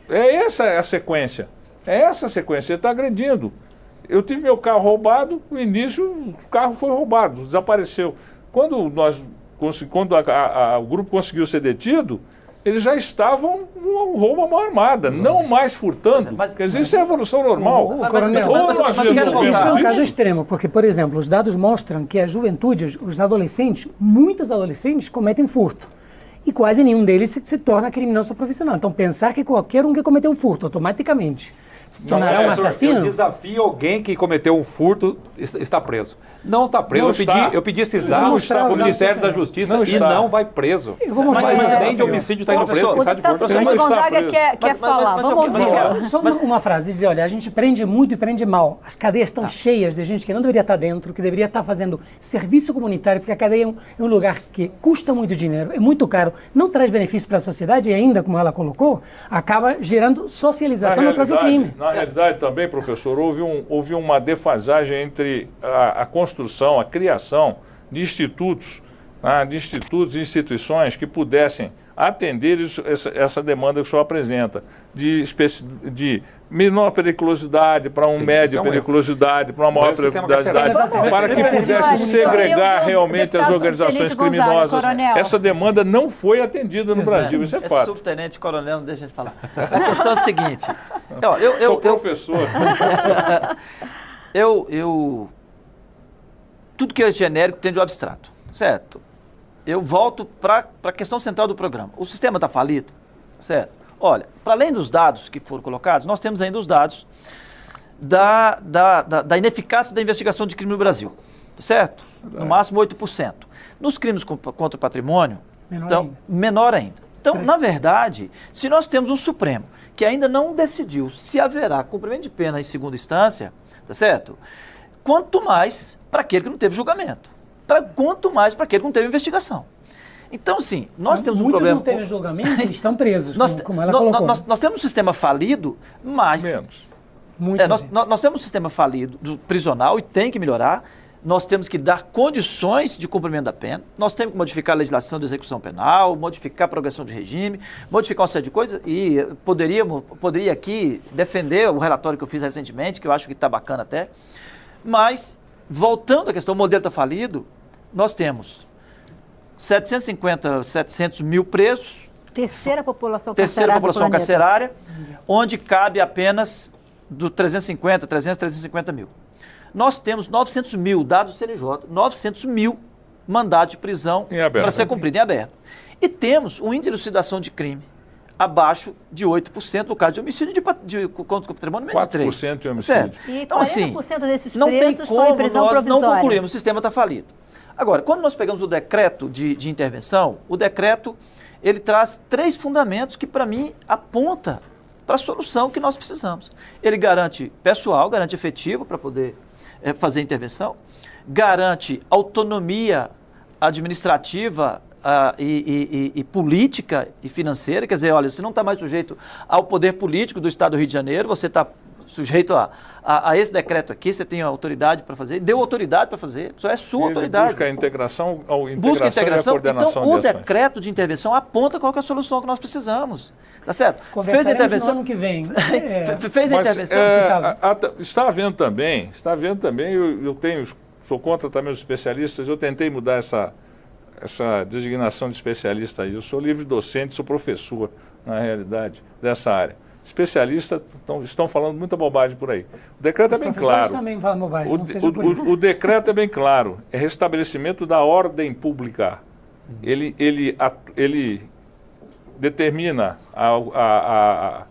É essa a sequência, ele está agredindo. Eu tive meu carro roubado, no início o carro foi roubado, desapareceu. Quando o grupo conseguiu ser detido, eles já estavam num roubo à mão armada, não mais furtando. Quer dizer, isso é evolução normal. Isso é um caso extremo, porque, por exemplo, os dados mostram que a juventude, os adolescentes, muitos adolescentes cometem furto. E quase nenhum deles se torna criminoso profissional. Então, pensar que qualquer um que cometeu um furto automaticamente se tornará um assassino... Eu desafio alguém que cometeu um furto está preso. Não está preso. Eu pedi esses dados para o Ministério da Justiça e não vai preso. Mas nem de homicídio está indo preso. O presidente Gonzaga quer falar. Vamos ouvir. Só uma frase, dizer, olha, a gente prende muito e prende mal. As cadeias estão cheias de gente que não deveria estar dentro, que deveria estar fazendo serviço comunitário, porque a cadeia é um lugar que custa muito dinheiro, é muito caro, não traz benefício para a sociedade e ainda, como ela colocou, acaba gerando socialização no próprio crime. Na realidade também, professor, houve uma defasagem entre a construção, a criação de institutos, e instituições que pudessem atender essa demanda que o senhor apresenta, de menor periculosidade para média periculosidade, para uma maior periculosidade, para que pudesse segregar realmente as organizações criminosas. Essa demanda não foi atendida no Brasil, isso é fato. Subtenente Coronel, não deixa de falar. A questão é a seguinte... Sou professor. Tudo que é genérico tende ao abstrato, certo? Eu volto para a questão central do programa. O sistema está falido, certo? Olha, para além dos dados que foram colocados, nós temos ainda os dados da ineficácia da investigação de crime no Brasil, certo? No máximo 8%. Nos crimes contra o patrimônio, menor ainda. Então, na verdade, se nós temos um Supremo que ainda não decidiu se haverá cumprimento de pena em segunda instância, tá certo? Quanto mais para aquele que não teve julgamento. Quanto mais para aquele que não teve investigação. Então, sim, nós temos um problema... Muitos não teve julgamento e estão presos, como ela colocou. Nós temos um sistema falido, mas... Menos. Nós temos um sistema falido prisional e tem que melhorar. Nós temos que dar condições de cumprimento da pena, nós temos que modificar a legislação de execução penal, modificar a progressão de regime, modificar uma série de coisas e poderia aqui defender o relatório que eu fiz recentemente, que eu acho que está bacana até, mas, voltando à questão, o modelo está falido, nós temos 700 mil presos, terceira população carcerária, onde cabe apenas do 350 mil. Nós temos 900 mil, dados do CNJ, 900 mil mandados de prisão para ser cumprido em aberto. E temos um índice de elucidação de crime abaixo de 8% no caso de homicídio contra o patrimônio menos de 3%. 4% de homicídio. Certo. E 40% Então, assim, desses não tem presos estão em como prisão nós não provisória. concluirmos, o sistema está falido. Agora, quando nós pegamos o decreto de intervenção, o decreto ele traz 3 fundamentos que, para mim, aponta para a solução que nós precisamos. Ele garante pessoal, garante efetivo para poder fazer intervenção, garante autonomia administrativa e política e financeira, quer dizer, olha, você não está mais sujeito ao poder político do Estado do Rio de Janeiro, você está sujeito a esse decreto aqui, você tem autoridade para fazer, deu autoridade para fazer, só é sua autoridade. Busca a integração, Busca a integração. e a coordenação Então, o de ações. decreto de intervenção aponta qual que é a solução que nós precisamos, tá certo? Fez a Conversaremos intervenção, no ano que vem. fez a Mas, intervenção. está havendo também, eu sou contra também os especialistas, eu tentei mudar essa designação de especialista aí. Eu sou livre docente, sou professor, na realidade, dessa área. Especialistas estão falando muita bobagem por aí. O decreto é bem claro. Também falam bobagem, não seja por isso. O decreto é bem claro. É restabelecimento da ordem pública. Ele determina a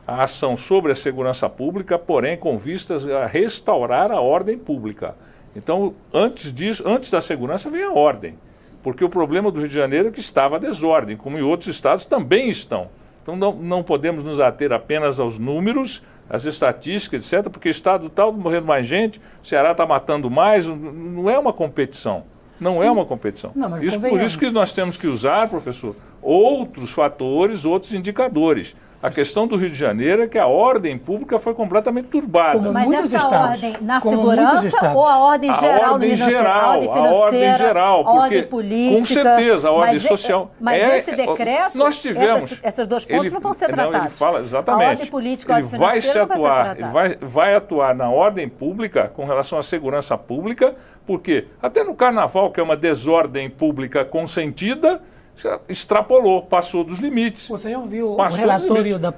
ação sobre a segurança pública, porém com vistas a restaurar a ordem pública. Então, antes da segurança vem a ordem. Porque o problema do Rio de Janeiro é que estava a desordem, como em outros estados também estão. Então não podemos nos ater apenas aos números, às estatísticas, etc., porque estado tal morrendo mais gente, o Ceará está matando mais, não é uma competição. Não é uma competição. Não, mas Por isso que nós temos que usar, professor, outros fatores, outros indicadores. A questão do Rio de Janeiro é que a ordem pública foi completamente turbada. Como Mas muitos essa estados. ordem na Como segurança muitos estados. ou a ordem geral a ordem do financeiro? geral, A ordem financeira, a ordem geral, a ordem porque, política. com certeza, a ordem mas social. Mas esse decreto, nós tivemos, essas 2 pontos não vão ser tratados. Ele fala, exatamente. A ordem política e a ele ordem vai financeira não vai ser tratada. ele vai atuar na ordem pública com relação à segurança pública, porque até no carnaval, que é uma desordem pública consentida, extrapolou, passou dos limites. O senhor viu o Passou dos relatório limites. do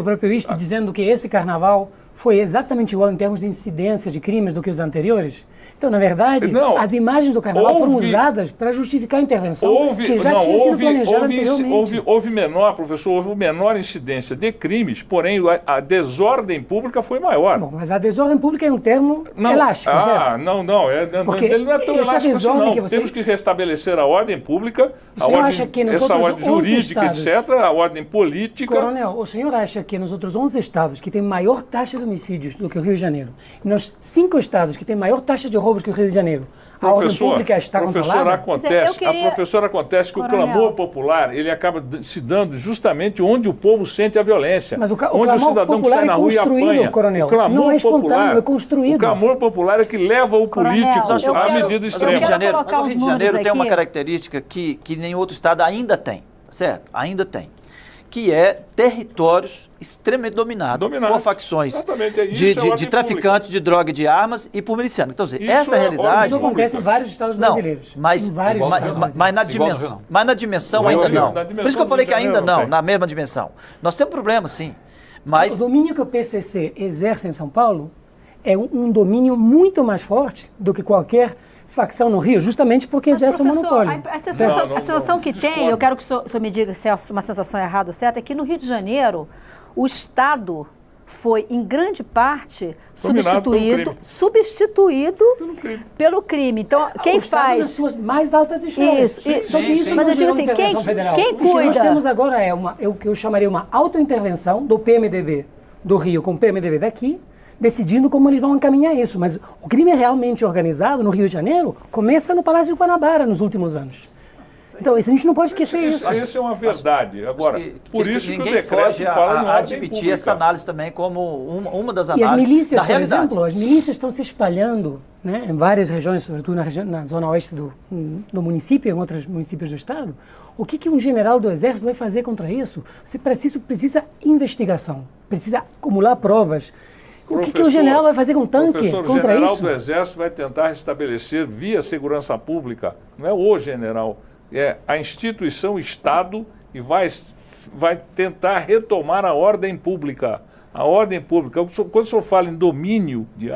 próprio ISP dizendo que esse carnaval foi exatamente igual em termos de incidência de crimes do que os anteriores? Então, na verdade, Não, as imagens do carnaval foram usadas para justificar a intervenção que já tinha sido planejada anteriormente. Houve menor incidência de crimes, porém a desordem pública foi maior. Bom, mas a desordem pública é um termo elástico, certo? Porque ele não é tão essa elástico assim, desordem não. que você- Temos que restabelecer a ordem pública, O senhor acha que nos essa outros ordem 11 jurídica, estados- etc., a ordem política. Coronel, o senhor acha que nos outros 11 estados que têm maior taxa de homicídios do que o Rio de Janeiro, e nos 5 estados que têm maior taxa de roubos que o Rio de Janeiro, a ordem pública está controlada? Professor, acontece que Coronel, o clamor popular ele acaba se dando justamente onde o povo sente a violência. Mas o onde clamor cidadão que popular sai é na rua e construído, apanha. coronel. O clamor Não é espontâneo, popular, é construído. O clamor popular é que leva o Coronel, político eu à quero- medida Mas o Rio extrema. de Janeiro, colocar mas o Rio de os Janeiro números tem uma aqui. característica que nenhum outro estado ainda tem, certo? Ainda tem. Que é territórios extremamente dominados por facções Exatamente, isso de é ordem traficantes de droga e de armas e por milicianos. Então, Isso essa é realidade... Isso acontece em vários estados Não, brasileiros. mas, Em vários mas, estados mas, brasileiros. na dimensão Igual ainda ao Rio, não. na dimensão Por isso que eu do falei Rio que de ainda Janeiro, não, tem. na mesma dimensão. Nós temos problema, sim, mas... O domínio que o PCC exerce em São Paulo é um domínio muito mais forte do que qualquer facção no Rio, justamente porque exerce um monopólio. A sensação que tem, discordo. eu quero que o senhor me diga se é uma sensação errada ou certa, é que no Rio de Janeiro, o Estado foi, em grande parte, Dominado substituído pelo crime. Então, quem o Estado faz... nas suas mais altas esferas. Isso, Só que isso sim. não Mas eu digo gerou assim, intervenção quem federal. O que cuida? nós temos agora é o que eu chamaria uma autointervenção do PMDB do Rio com o PMDB daqui, decidindo como eles vão encaminhar isso. Mas o crime é realmente organizado no Rio de Janeiro começa no Palácio de Guanabara nos últimos anos. Então, a gente não pode esquecer isso. Isso é uma verdade. Agora, por isso que o ninguém decreto foge fala no a ordem admitir pública. essa análise também como uma das E as análises milícias, da por realidade. exemplo, as milícias estão se espalhando, né, em várias regiões, sobretudo na zona oeste do município e em outros municípios do estado. O que um general do Exército vai fazer contra isso? Você precisa investigação, precisa acumular provas. O que o general vai fazer com um tanque contra O general isso? do Exército vai tentar restabelecer via segurança pública, não é o general, é a instituição Estado e vai tentar retomar a ordem pública. A ordem pública, quando o senhor fala em domínio de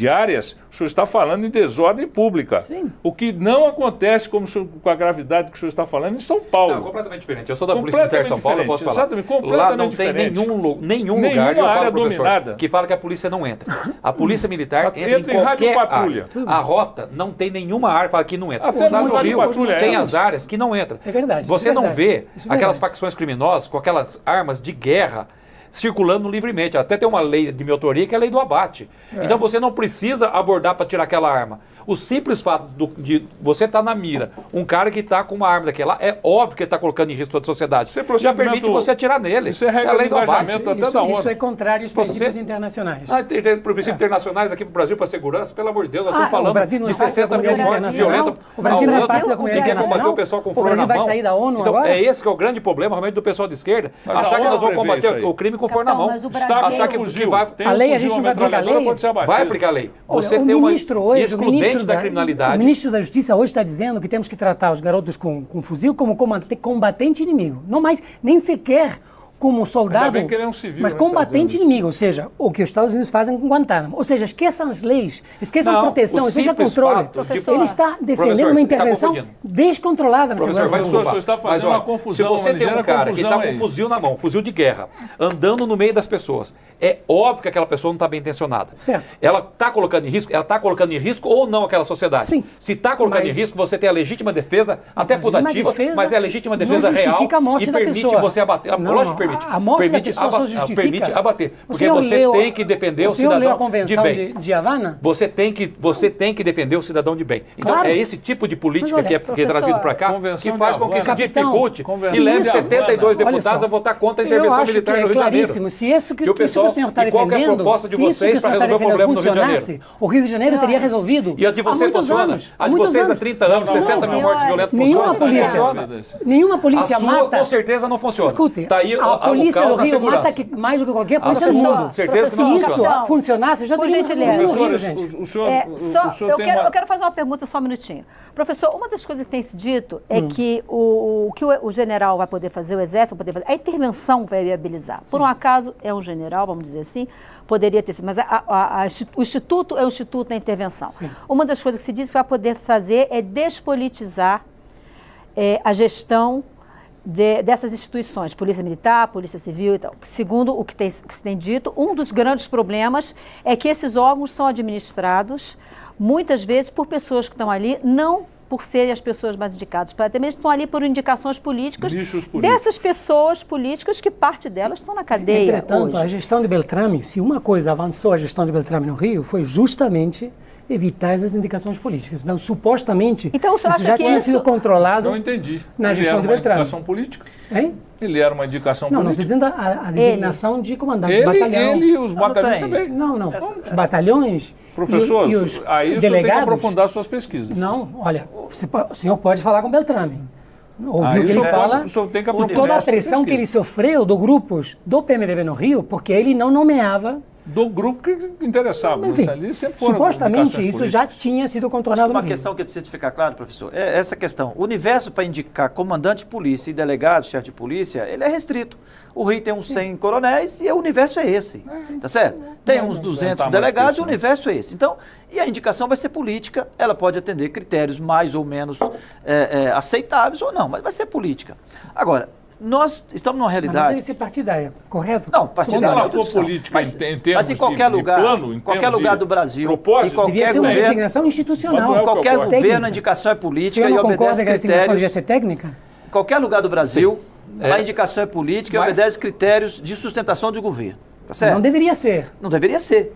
áreas, o senhor está falando em desordem pública. Sim. O que não acontece com a gravidade que o senhor está falando em São Paulo. Não, completamente diferente. Eu sou da Polícia Militar de São Paulo, eu posso falar. Exatamente, completamente lá não tem diferente. nenhum lugar, eu área falo, professor, dominada. que fala que a polícia não entra. A Polícia Militar entra Entra em em qualquer radiopatrulha. área. A rota não tem nenhuma área que fala que não entra. Até Lá no no Rio radiopatrulha tem é. as áreas que não entram. É verdade. Você é não verdade. vê Isso é aquelas verdade. facções criminosas com aquelas armas de guerra circulando livremente. Até tem uma lei de minha autoria que é a lei do abate. Então você não precisa abordar para tirar aquela arma. O simples fato de você estar na mira, um cara que está com uma arma daquela, é óbvio que ele está colocando em risco toda a sociedade. Isso é Já procedimento- permite você atirar nele. Isso é regra a lei de do abate. engajamento até da ONU. Isso é contrário aos princípios Você- internacionais. Tem princípios internacionais aqui para o Brasil para segurança, pelo amor de Deus, nós Ah, estamos falando o Brasil não de é parte da 60 mil comunidade mortes internacional? violentas. O Brasil não é ao parte da ano, comunidade e quer combater internacional? o pessoal com O flor Brasil na vai mão. sair da ONU então, agora? é esse que é o grande problema realmente do pessoal de esquerda, Mas a achar que ONU nós vamos prevê combater isso aí. o crime com flor na mão. Mas o Está Brasil- Achar que vai... tem A lei, a fuzil, gente não vai aplicar a metralhadora, lei? pode ser abatido. Vai aplicar a lei. Olha, Você o tem uma ministro hoje, o excludente ministro da criminalidade. O ministro da Justiça hoje está dizendo que temos que tratar os garotos com fuzil como combatente inimigo. Não mais, nem sequer como soldado, bem que ele é um civil, mas né, tá combatente dizendo isso. inimigo. Ou seja, o que os Estados Unidos fazem com Guantánamo. Ou seja, esqueçam as leis, esqueçam Não, a proteção, o esqueçam simples controle. fato de- Ele está defendendo Professor, uma você está intervenção confundindo. descontrolada na Professor, segurança vai pública. desculpar, está fazendo uma confusão, se você uma tem um ligeira cara que confusão está com aí. um fuzil na mão, um fuzil de guerra, andando no meio das pessoas, é óbvio que aquela pessoa não está bem intencionada. Certo. Ela está colocando em risco ou não aquela sociedade. Sim. Se está colocando Mas- em risco, você tem a legítima defesa, até legítima putativa, defesa mas é a legítima não defesa real justifica a morte e da permite pessoa. você abater. Não, Lógico que permite. a morte da permite pessoa só justifica. permite abater. O Porque senhor você leu- tem que defender o senhor leu a cidadão de convenção bem. de Havana? Você tem que defender o cidadão de bem. Então Claro. é esse tipo de política Mas olha, que é professor, trazido para cá Convenção que faz de com que isso Havana. dificulte Capitão, e leve Convenção de 72 Havana. deputados Olha a votar contra a Eu intervenção acho militar que no é Rio de Janeiro. claríssimo. Se isso que E o o senhor está e qual que é a defendendo, proposta de se isso que vocês o para senhor está resolver o problema defendendo no Rio de Janeiro? funcionasse, o Rio de Janeiro teria resolvido. E a de há vocês muitos funciona? anos, A de muitos vocês há anos. 30 anos, Não, 60 mil mortes violentas Nenhuma funciona? polícia, Não. nenhuma polícia A sua mata. com certeza não funciona. Escute, Tá aí a o polícia caos do da Rio segurança. mata mais do que qualquer polícia do Professor, mundo. certeza Se que não isso funciona. funcionasse, já Por teríamos gentileza. resolvido no Rio, Professores, gente. o senhor, Só, o senhor eu tem quero, uma... eu quero fazer uma pergunta só um minutinho. Professor, uma das coisas que tem se dito é que o que o general vai poder fazer, o exército vai poder fazer, a intervenção vai viabilizar. Por um acaso, é um general, vamos dizer assim, poderia ter sido, mas o Instituto é o Instituto da Intervenção. Uma das coisas que se diz que vai poder fazer é despolitizar a gestão dessas instituições, Polícia Militar, Polícia Civil e tal. Segundo o que se tem dito, um dos grandes problemas é que esses órgãos são administrados, muitas vezes, por pessoas que estão ali, não por serem as pessoas mais indicadas, até mesmo estão ali por indicações políticas Bichos políticos. dessas pessoas políticas que parte delas estão na cadeia Entretanto, a hoje. gestão de Beltrame, se uma coisa avançou a gestão de Beltrame no Rio, foi justamente evitar essas indicações políticas. Então, supostamente, Então, o senhor isso acha já que tinha isso- sido controlado. Não entendi. Na Ele gestão era de uma Beltrame. indicação política? Hein? Ele era uma indicação Não, não estou política? dizendo a designação de comandantes de batalhão. Ele e os batalhões tem. também. Não. Os batalhões Professor, e os aí o senhor tem que delegados. aprofundar suas pesquisas. Não, olha, o senhor pode falar com Beltrame. Ouviu Aí o que ele ele senhor fala? o senhor tem que Por aprofundar toda a suas pressão que ele pesquisas. sofreu do grupos do PMDB no Rio, porque ele não nomeava. Do grupo que interessava. Enfim, Ali sempre foram supostamente indicações isso já políticas. tinha sido contornado no Uma Rio. questão que precisa ficar claro, professor, é essa questão. O universo para indicar comandante de polícia e delegado, chefe de polícia, ele é restrito. O Rio tem uns 100 coronéis e o universo é esse, tá certo? Tem uns 200 tamanho delegados e o desse, né? universo é esse. Então, e a indicação vai ser política, ela pode atender critérios mais ou menos aceitáveis ou não, mas vai ser política. Agora, nós estamos numa Mas não deve realidade... ser partidária, correto? Não, Quando partidária é ela outra for discussão. política Mas, em termos mas em qualquer de lugar, plano, em qualquer termos lugar de do Brasil, propósito, em qualquer Devia ser uma governo, designação institucional. Quando qualquer Técnica. governo, a indicação é O política senhor e não concorda obedece que a designação devia critérios... ser técnica? Em qualquer lugar do Brasil, a indicação é política e Mas- obedece critérios de sustentação de governo. Tá certo? Não deveria ser. Não deveria ser.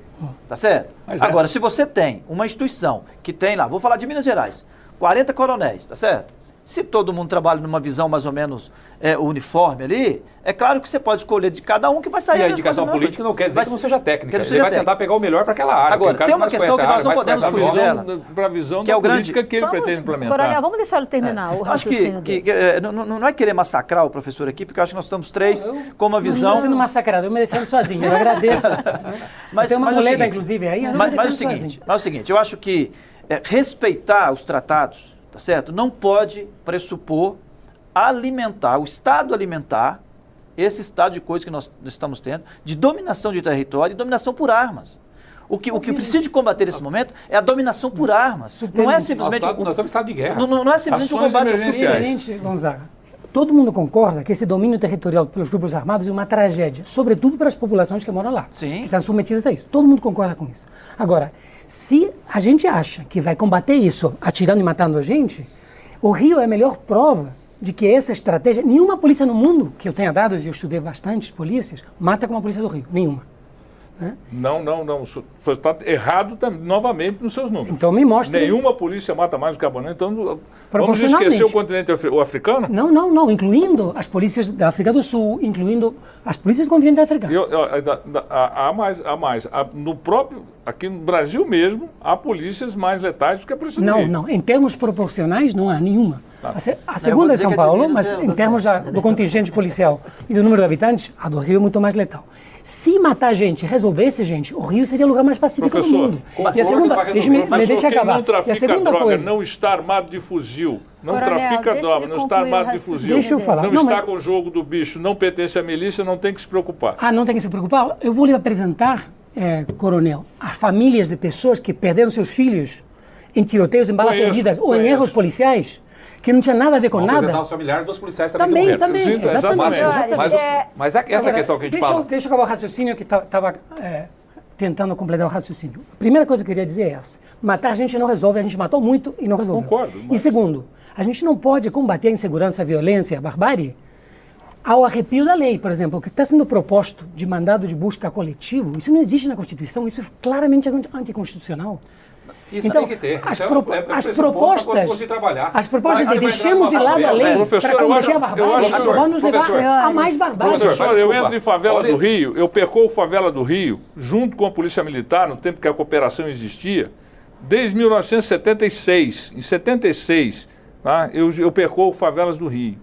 Tá certo? Mas é. Agora, se você tem uma instituição que tem lá, vou falar de Minas Gerais, 40 coronéis, tá certo? Se todo mundo trabalha numa visão mais ou menos uniforme ali, é claro que você pode escolher de cada um que vai sair E a mesma indicação coisa, política não quer dizer Vai que não ser- seja técnica. que não Ele seja vai tentar técnica. pegar o melhor para aquela área. Agora, porque o cara tem uma mais questão conhece que a nós não área, mais podemos conhece a fugir visão. dela. Para a visão Que é da o grande- política que ele pretende implementar. Coronel, vamos deixar ele terminar o Acho raciocínio que dele. não é querer massacrar o professor aqui, porque eu acho que nós estamos três com uma Não visão... estou sendo massacrado, eu me defendo sozinho, eu agradeço. Tem uma o muleta, seguinte, inclusive, aí, eu não mas, me mas defendo o seguinte, eu acho que respeitar os tratados, tá certo? Não pode pressupor alimentar, o Estado alimentar esse estado de coisa que nós estamos tendo, de dominação de território e dominação por armas. O que precisa de combater nesse momento é a dominação por armas. Não é simplesmente... Nós estamos em estado de guerra. Não é simplesmente o combate ao Diferente, Gonzaga. Todo mundo concorda que esse domínio territorial pelos grupos armados é uma tragédia, sobretudo para as populações que moram lá, Sim. que estão submetidas a isso. Todo mundo concorda com isso. Agora, se a gente acha que vai combater isso atirando e matando a gente, o Rio é a melhor prova de que essa estratégia... Nenhuma polícia no mundo, que eu tenha dados, eu estudei bastante polícias, mata como a polícia do Rio. Nenhuma. Né? Não. O senhor está errado novamente nos seus números. Então me mostre... Nenhuma polícia mata mais do que a Boné. Então vamos Proporcionalmente. esquecer o continente africano? Não. Incluindo as polícias da África do Sul, incluindo as polícias do continente africano. Há mais. No próprio, aqui no Brasil mesmo, há polícias mais letais do que a polícia do Rio. Não. Em termos proporcionais, não há nenhuma. Tá. A segunda é São Paulo, mas em termos do do contingente policial e do número de habitantes, a do Rio é muito mais letal. Se matar gente, resolvesse gente, o Rio seria o lugar mais pacífico do mundo. E a segunda, me deixa acabar. Não trafica E a segunda droga, coisa, não está armado de fuzil. Não Coronel, trafica deixa droga, ele não está concluir o armado de raciocínio fuzil. Deixa eu falar. Não Não, está mas- com o jogo do bicho, não pertence à milícia, não tem que se preocupar. não tem que se preocupar. Eu vou lhe apresentar, coronel, as famílias de pessoas que perderam seus filhos em tiroteios, em balas Conheço, perdidas ou em conheço. erros policiais, que não tinha nada a ver com Vamos apresentar nada. os familiares dos policiais também do Também, governo. Sim, exatamente. exatamente. Mas essa questão que a gente fala... Deixa eu acabar o raciocínio que estava tentando completar o raciocínio. A primeira coisa que eu queria dizer é essa. Matar a gente não resolve, a gente matou muito e não resolveu. Concordo, E mas- segundo, a gente não pode combater a insegurança, a violência, a barbárie ao arrepio da lei. Por exemplo, o que está sendo proposto de mandado de busca coletivo, isso não existe na Constituição, isso é claramente anticonstitucional. Isso Então, tem que ter. as Isso propostas de trabalhar. As propostas Aí de vai entrar deixemos de numa lado a favela. lei Professor, para eu combater acho- a eu barbárie, acho- vão nos levar professor, a mais barbárie. Professor, eu desculpa. entro em favela Olha- do Rio, eu percorro favela do Rio, junto com a Polícia Militar, no tempo que a cooperação existia, desde 1976. Em 76, tá? eu percorro favelas do Rio.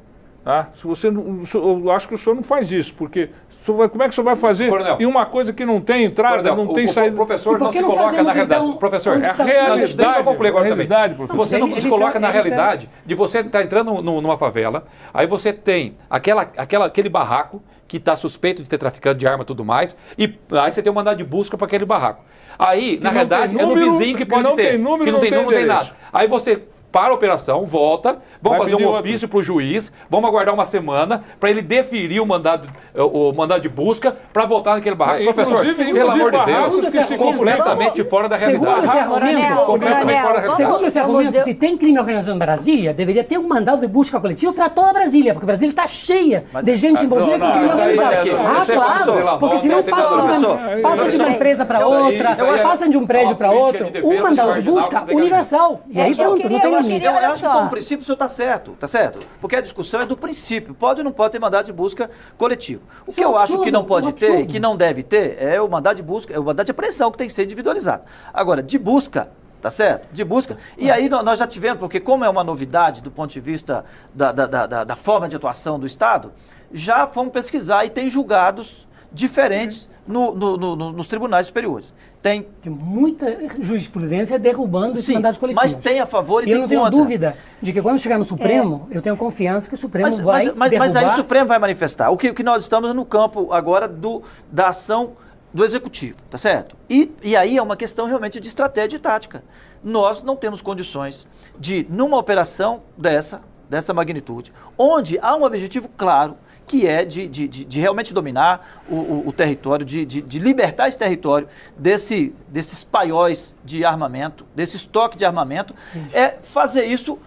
Tá? Se você não, eu acho que o senhor não faz isso, porque como é que o senhor vai fazer Coronel. em uma coisa que não tem entrada, Coronel, não tem o saída? professor E por não que se não coloca fazemos, na realidade. então, Professor, onde É a está- realidade, deixa eu concluir agora também. realidade, professor. Você não Ele se coloca tá- na ele tá- realidade de você estar entrando numa favela, aí você tem aquele barraco que está suspeito de ter traficante de arma e tudo mais, e aí você tem um mandado de busca para aquele barraco. Aí, na não realidade, tem é no número, vizinho que que pode não ter. tem número, que não tem não tem endereço. nada. Aí você para a operação, volta, vamos Vai fazer um pedir outro. ofício para o juiz, vamos aguardar uma semana para ele deferir o mandado de busca para voltar naquele barraco. Professor, pelo amor de barracos Deus, que se completamente fora da Segundo realidade. esse argumento, Completamente fora da realidade. Segundo esse Vamos argumento, de- se tem crime organizado em Brasília, deveria ter um mandado de busca coletivo para toda Brasília, porque Brasília está cheia de gente envolvida não, com crime isso aí- organizado. isso Ah, aí- claro, porque senão isso aí- passam de professor, uma empresa para isso aí- outra, isso aí- passam de um prédio para política outro, de defesa um mandado de marginal busca tem que universal. E aí isso eu pronto, não queria- tem eu limite. queria- Eu olha acho que só. como princípio o senhor está certo? Porque a discussão é do princípio, pode ou não pode ter mandado de busca coletivo. O que Isso é um eu acho que não absurdo, pode um ter e absurdo. que não deve ter é o mandado de busca, é o mandado de apreensão que tem que ser individualizado. Agora, de busca, tá certo? De busca. E aí nós já tivemos, porque como é uma novidade do ponto de vista da forma de atuação do Estado, já fomos pesquisar e tem julgados diferentes nos tribunais superiores. Tem Tem muita jurisprudência derrubando esses Sim, mandados coletivos. mas tem a favor e E eu tem não tenho contra. dúvida de que quando chegar no Supremo, eu tenho confiança que o Supremo vai Mas aí o derrubar. Supremo vai manifestar. O que nós estamos no campo agora da ação do Executivo, tá certo? E aí é uma questão realmente de estratégia e tática. Nós não temos condições de, numa operação dessa magnitude, onde há um objetivo claro, que é de realmente dominar o território, de libertar esse território desses paióis de armamento, desse estoque de armamento, é fazer isso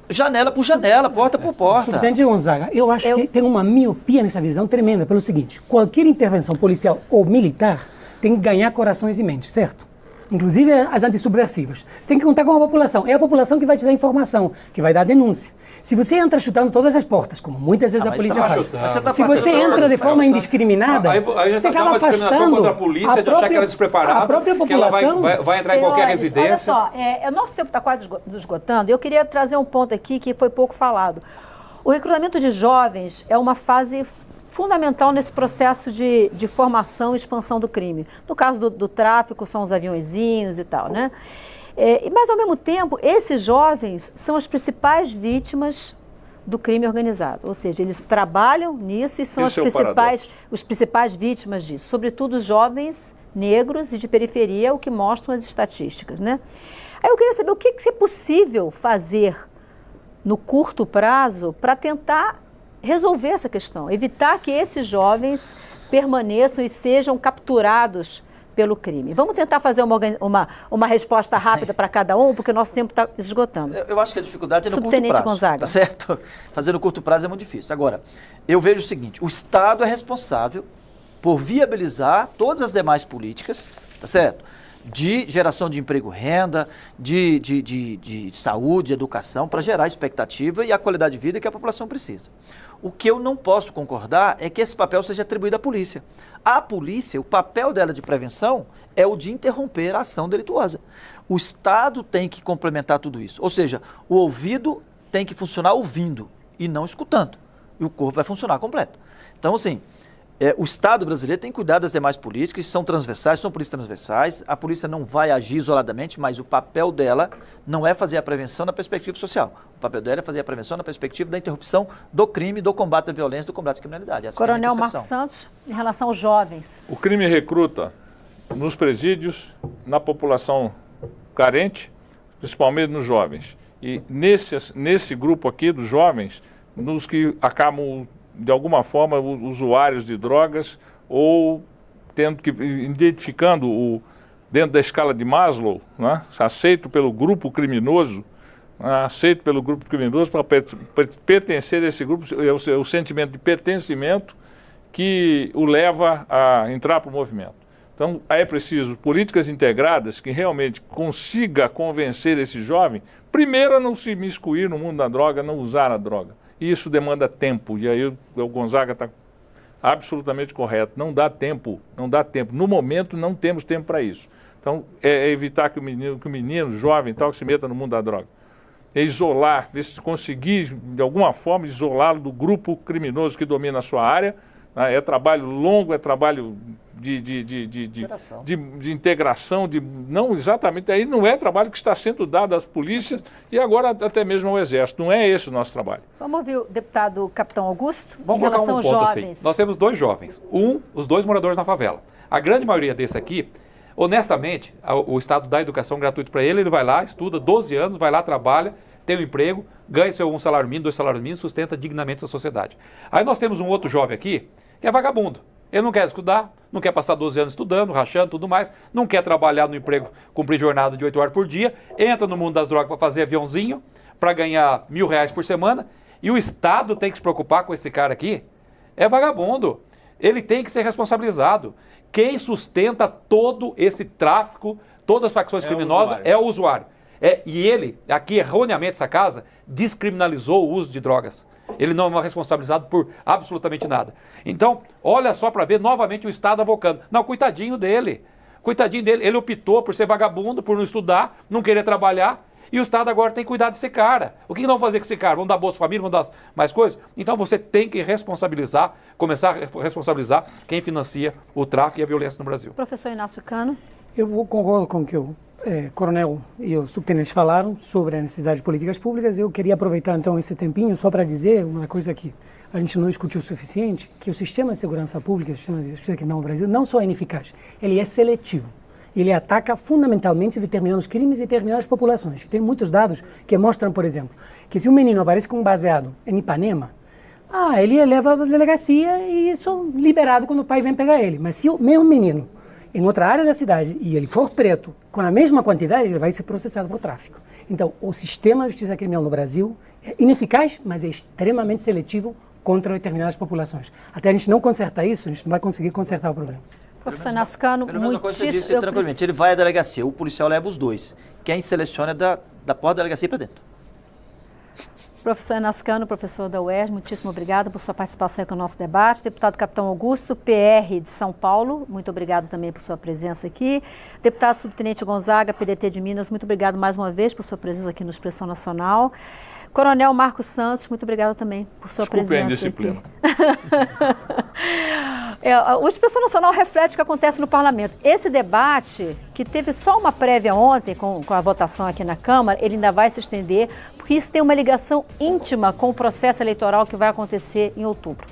janela por janela, porta por porta. Subtenente Gonzaga, eu acho que tem uma miopia nessa visão tremenda, pelo seguinte: qualquer intervenção policial ou militar tem que ganhar corações e mentes, certo? Inclusive as antissubversivas. Você tem que contar com a população. É a população que vai te dar informação, que vai dar denúncia. Se você entra chutando todas as portas, como muitas vezes a mas polícia tá faz, chutando. Você tá se você chutando, entra de tá forma chutando. indiscriminada, Aí você já acaba uma discriminação afastando contra a polícia, de achar que ela é despreparada, a própria que ela população. vai entrar em qualquer Senhores, residência. Olha só, nosso tempo está quase esgotando. Eu queria trazer um ponto aqui que foi pouco falado. O recrutamento de jovens é uma fase fundamental nesse processo de formação e expansão do crime. No caso do tráfico, são os aviõezinhos e tal, né? Mas, ao mesmo tempo, esses jovens são as principais vítimas do crime organizado. Ou seja, eles trabalham nisso e são Esse é o os principais vítimas disso, sobretudo os jovens negros e de periferia, o que mostram as estatísticas, né? Aí eu queria saber o que é possível fazer no curto prazo para tentar resolver essa questão, evitar que esses jovens permaneçam e sejam capturados pelo crime. Vamos tentar fazer uma resposta rápida para cada um, porque o nosso tempo está esgotando. Eu acho que a dificuldade é no curto Subtenente prazo. Gonzaga. Tá certo? Fazer no curto prazo é muito difícil. Agora, eu vejo o seguinte, o Estado é responsável por viabilizar todas as demais políticas, tá certo? De geração de emprego, renda, de saúde, educação, para gerar a expectativa e a qualidade de vida que a população precisa. O que eu não posso concordar é que esse papel seja atribuído à polícia. A polícia, o papel dela de prevenção é o de interromper a ação delituosa. O Estado tem que complementar tudo isso. Ou seja, o ouvido tem que funcionar ouvindo e não escutando. E o corpo vai funcionar completo. Então, assim, o Estado brasileiro tem que cuidar das demais políticas, são transversais, são polícias transversais. A polícia não vai agir isoladamente, mas o papel dela não é fazer a prevenção na perspectiva social. O papel dela é fazer a prevenção na perspectiva da interrupção do crime, do combate à violência, do combate à criminalidade. Essa Coronel é a minha Marcos percepção. Santos, em relação aos jovens. O crime recruta nos presídios, na população carente, principalmente nos jovens. E nesse grupo aqui dos jovens, nos que acabam, de alguma forma, usuários de drogas ou identificando dentro da escala de Maslow, né, aceito pelo grupo criminoso, para pertencer a esse grupo, é o sentimento de pertencimento que o leva a entrar para o movimento. Então, é preciso políticas integradas que realmente consiga convencer esse jovem, primeiro, a não se miscuir no mundo da droga, não usar a droga. E isso demanda tempo, e aí o Gonzaga está absolutamente correto. Não dá tempo. No momento, não temos tempo para isso. Então, é evitar que o menino jovem tal, que se meta no mundo da droga. É isolar, ver se conseguir, de alguma forma, isolá-lo do grupo criminoso que domina a sua área. Né? É trabalho longo, é trabalho de integração, não exatamente, aí não é trabalho que está sendo dado às polícias e agora até mesmo ao Exército. Não é esse o nosso trabalho. Vamos ouvir o deputado Capitão Augusto? Vamos colocar um ponto assim. Nós temos dois jovens. Os dois moradores na favela. A grande maioria desse aqui, honestamente, o Estado dá educação gratuita para ele vai lá, estuda 12 anos, vai lá, trabalha, tem um emprego, ganha um salário mínimo, 2 salários mínimos, sustenta dignamente a sociedade. Aí nós temos um outro jovem aqui, que é vagabundo. Ele não quer estudar, não quer passar 12 anos estudando, rachando, tudo mais, não quer trabalhar no emprego, cumprir jornada de 8 horas por dia, entra no mundo das drogas para fazer aviãozinho, para ganhar R$1.000 por semana, e o Estado tem que se preocupar com esse cara aqui. É vagabundo. Ele tem que ser responsabilizado. Quem sustenta todo esse tráfico, todas as facções criminosas, é o usuário. E ele, aqui erroneamente, essa casa, descriminalizou o uso de drogas. Ele não é responsabilizado por absolutamente nada. Então, olha só para ver novamente o Estado avocando. Não, coitadinho dele. Coitadinho dele. Ele optou por ser vagabundo, por não estudar, não querer trabalhar. E o Estado agora tem que cuidar desse cara. O que nós vamos fazer com esse cara? Vamos dar Bolsa Família? Vamos dar mais coisas? Então você tem que responsabilizar, começar a responsabilizar quem financia o tráfico e a violência no Brasil. Professor Inácio Cano. Eu concordo com o que o coronel e os subtenentes falaram sobre a necessidade de políticas públicas. Eu queria aproveitar então esse tempinho só para dizer uma coisa que a gente não discutiu o suficiente, que o sistema de segurança pública, o sistema de justiça criminal no Brasil, não só é ineficaz, ele é seletivo. Ele ataca fundamentalmente determinados crimes e determinadas populações. Tem muitos dados que mostram, por exemplo, que se um menino aparece com um baseado em Ipanema, ele leva à delegacia e só liberado quando o pai vem pegar ele. Mas se o mesmo menino em outra área da cidade e ele for preto com a mesma quantidade, ele vai ser processado por tráfico. Então, o sistema de justiça criminal no Brasil é ineficaz, mas é extremamente seletivo contra determinadas populações. Até a gente não consertar isso, a gente não vai conseguir consertar o problema. Professor Inácio Cano, muitíssimo... Tranquilamente, ele vai à delegacia, o policial leva os dois. Quem seleciona é da porta da delegacia para dentro. Professor Inácio Cano, professor da UERJ, muitíssimo obrigado por sua participação aqui no nosso debate. Deputado Capitão Augusto, PR de São Paulo, muito obrigado também por sua presença aqui. Deputado Subtenente Gonzaga, PDT de Minas, muito obrigado mais uma vez por sua presença aqui no Expressão Nacional. Coronel Marcos Santos, muito obrigado também por sua presença indisciplina. aqui. O Expressão Nacional reflete o que acontece no parlamento. Esse debate, que teve só uma prévia ontem com a votação aqui na Câmara, ele ainda vai se estender, porque isso tem uma ligação íntima com o processo eleitoral que vai acontecer em outubro.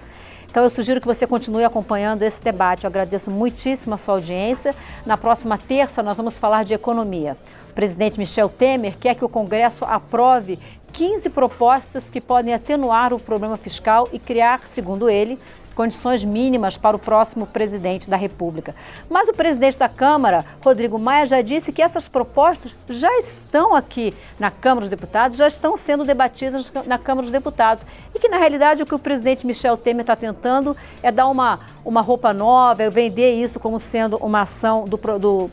Então eu sugiro que você continue acompanhando esse debate. Eu agradeço muitíssimo a sua audiência. Na próxima terça nós vamos falar de economia. O presidente Michel Temer quer que o Congresso aprove 15 propostas que podem atenuar o problema fiscal e criar, segundo ele, condições mínimas para o próximo presidente da República. Mas o presidente da Câmara, Rodrigo Maia, já disse que essas propostas já estão aqui na Câmara dos Deputados, já estão sendo debatidas na Câmara dos Deputados. E que, na realidade, o que o presidente Michel Temer está tentando é dar uma roupa nova, vender isso como sendo uma ação do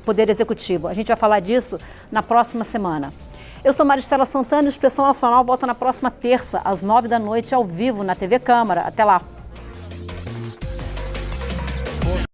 Poder Executivo. A gente vai falar disso na próxima semana. Eu sou Maristela Santana e o Expressão Nacional volta na próxima terça, às 9 da noite, ao vivo, na TV Câmara. Até lá!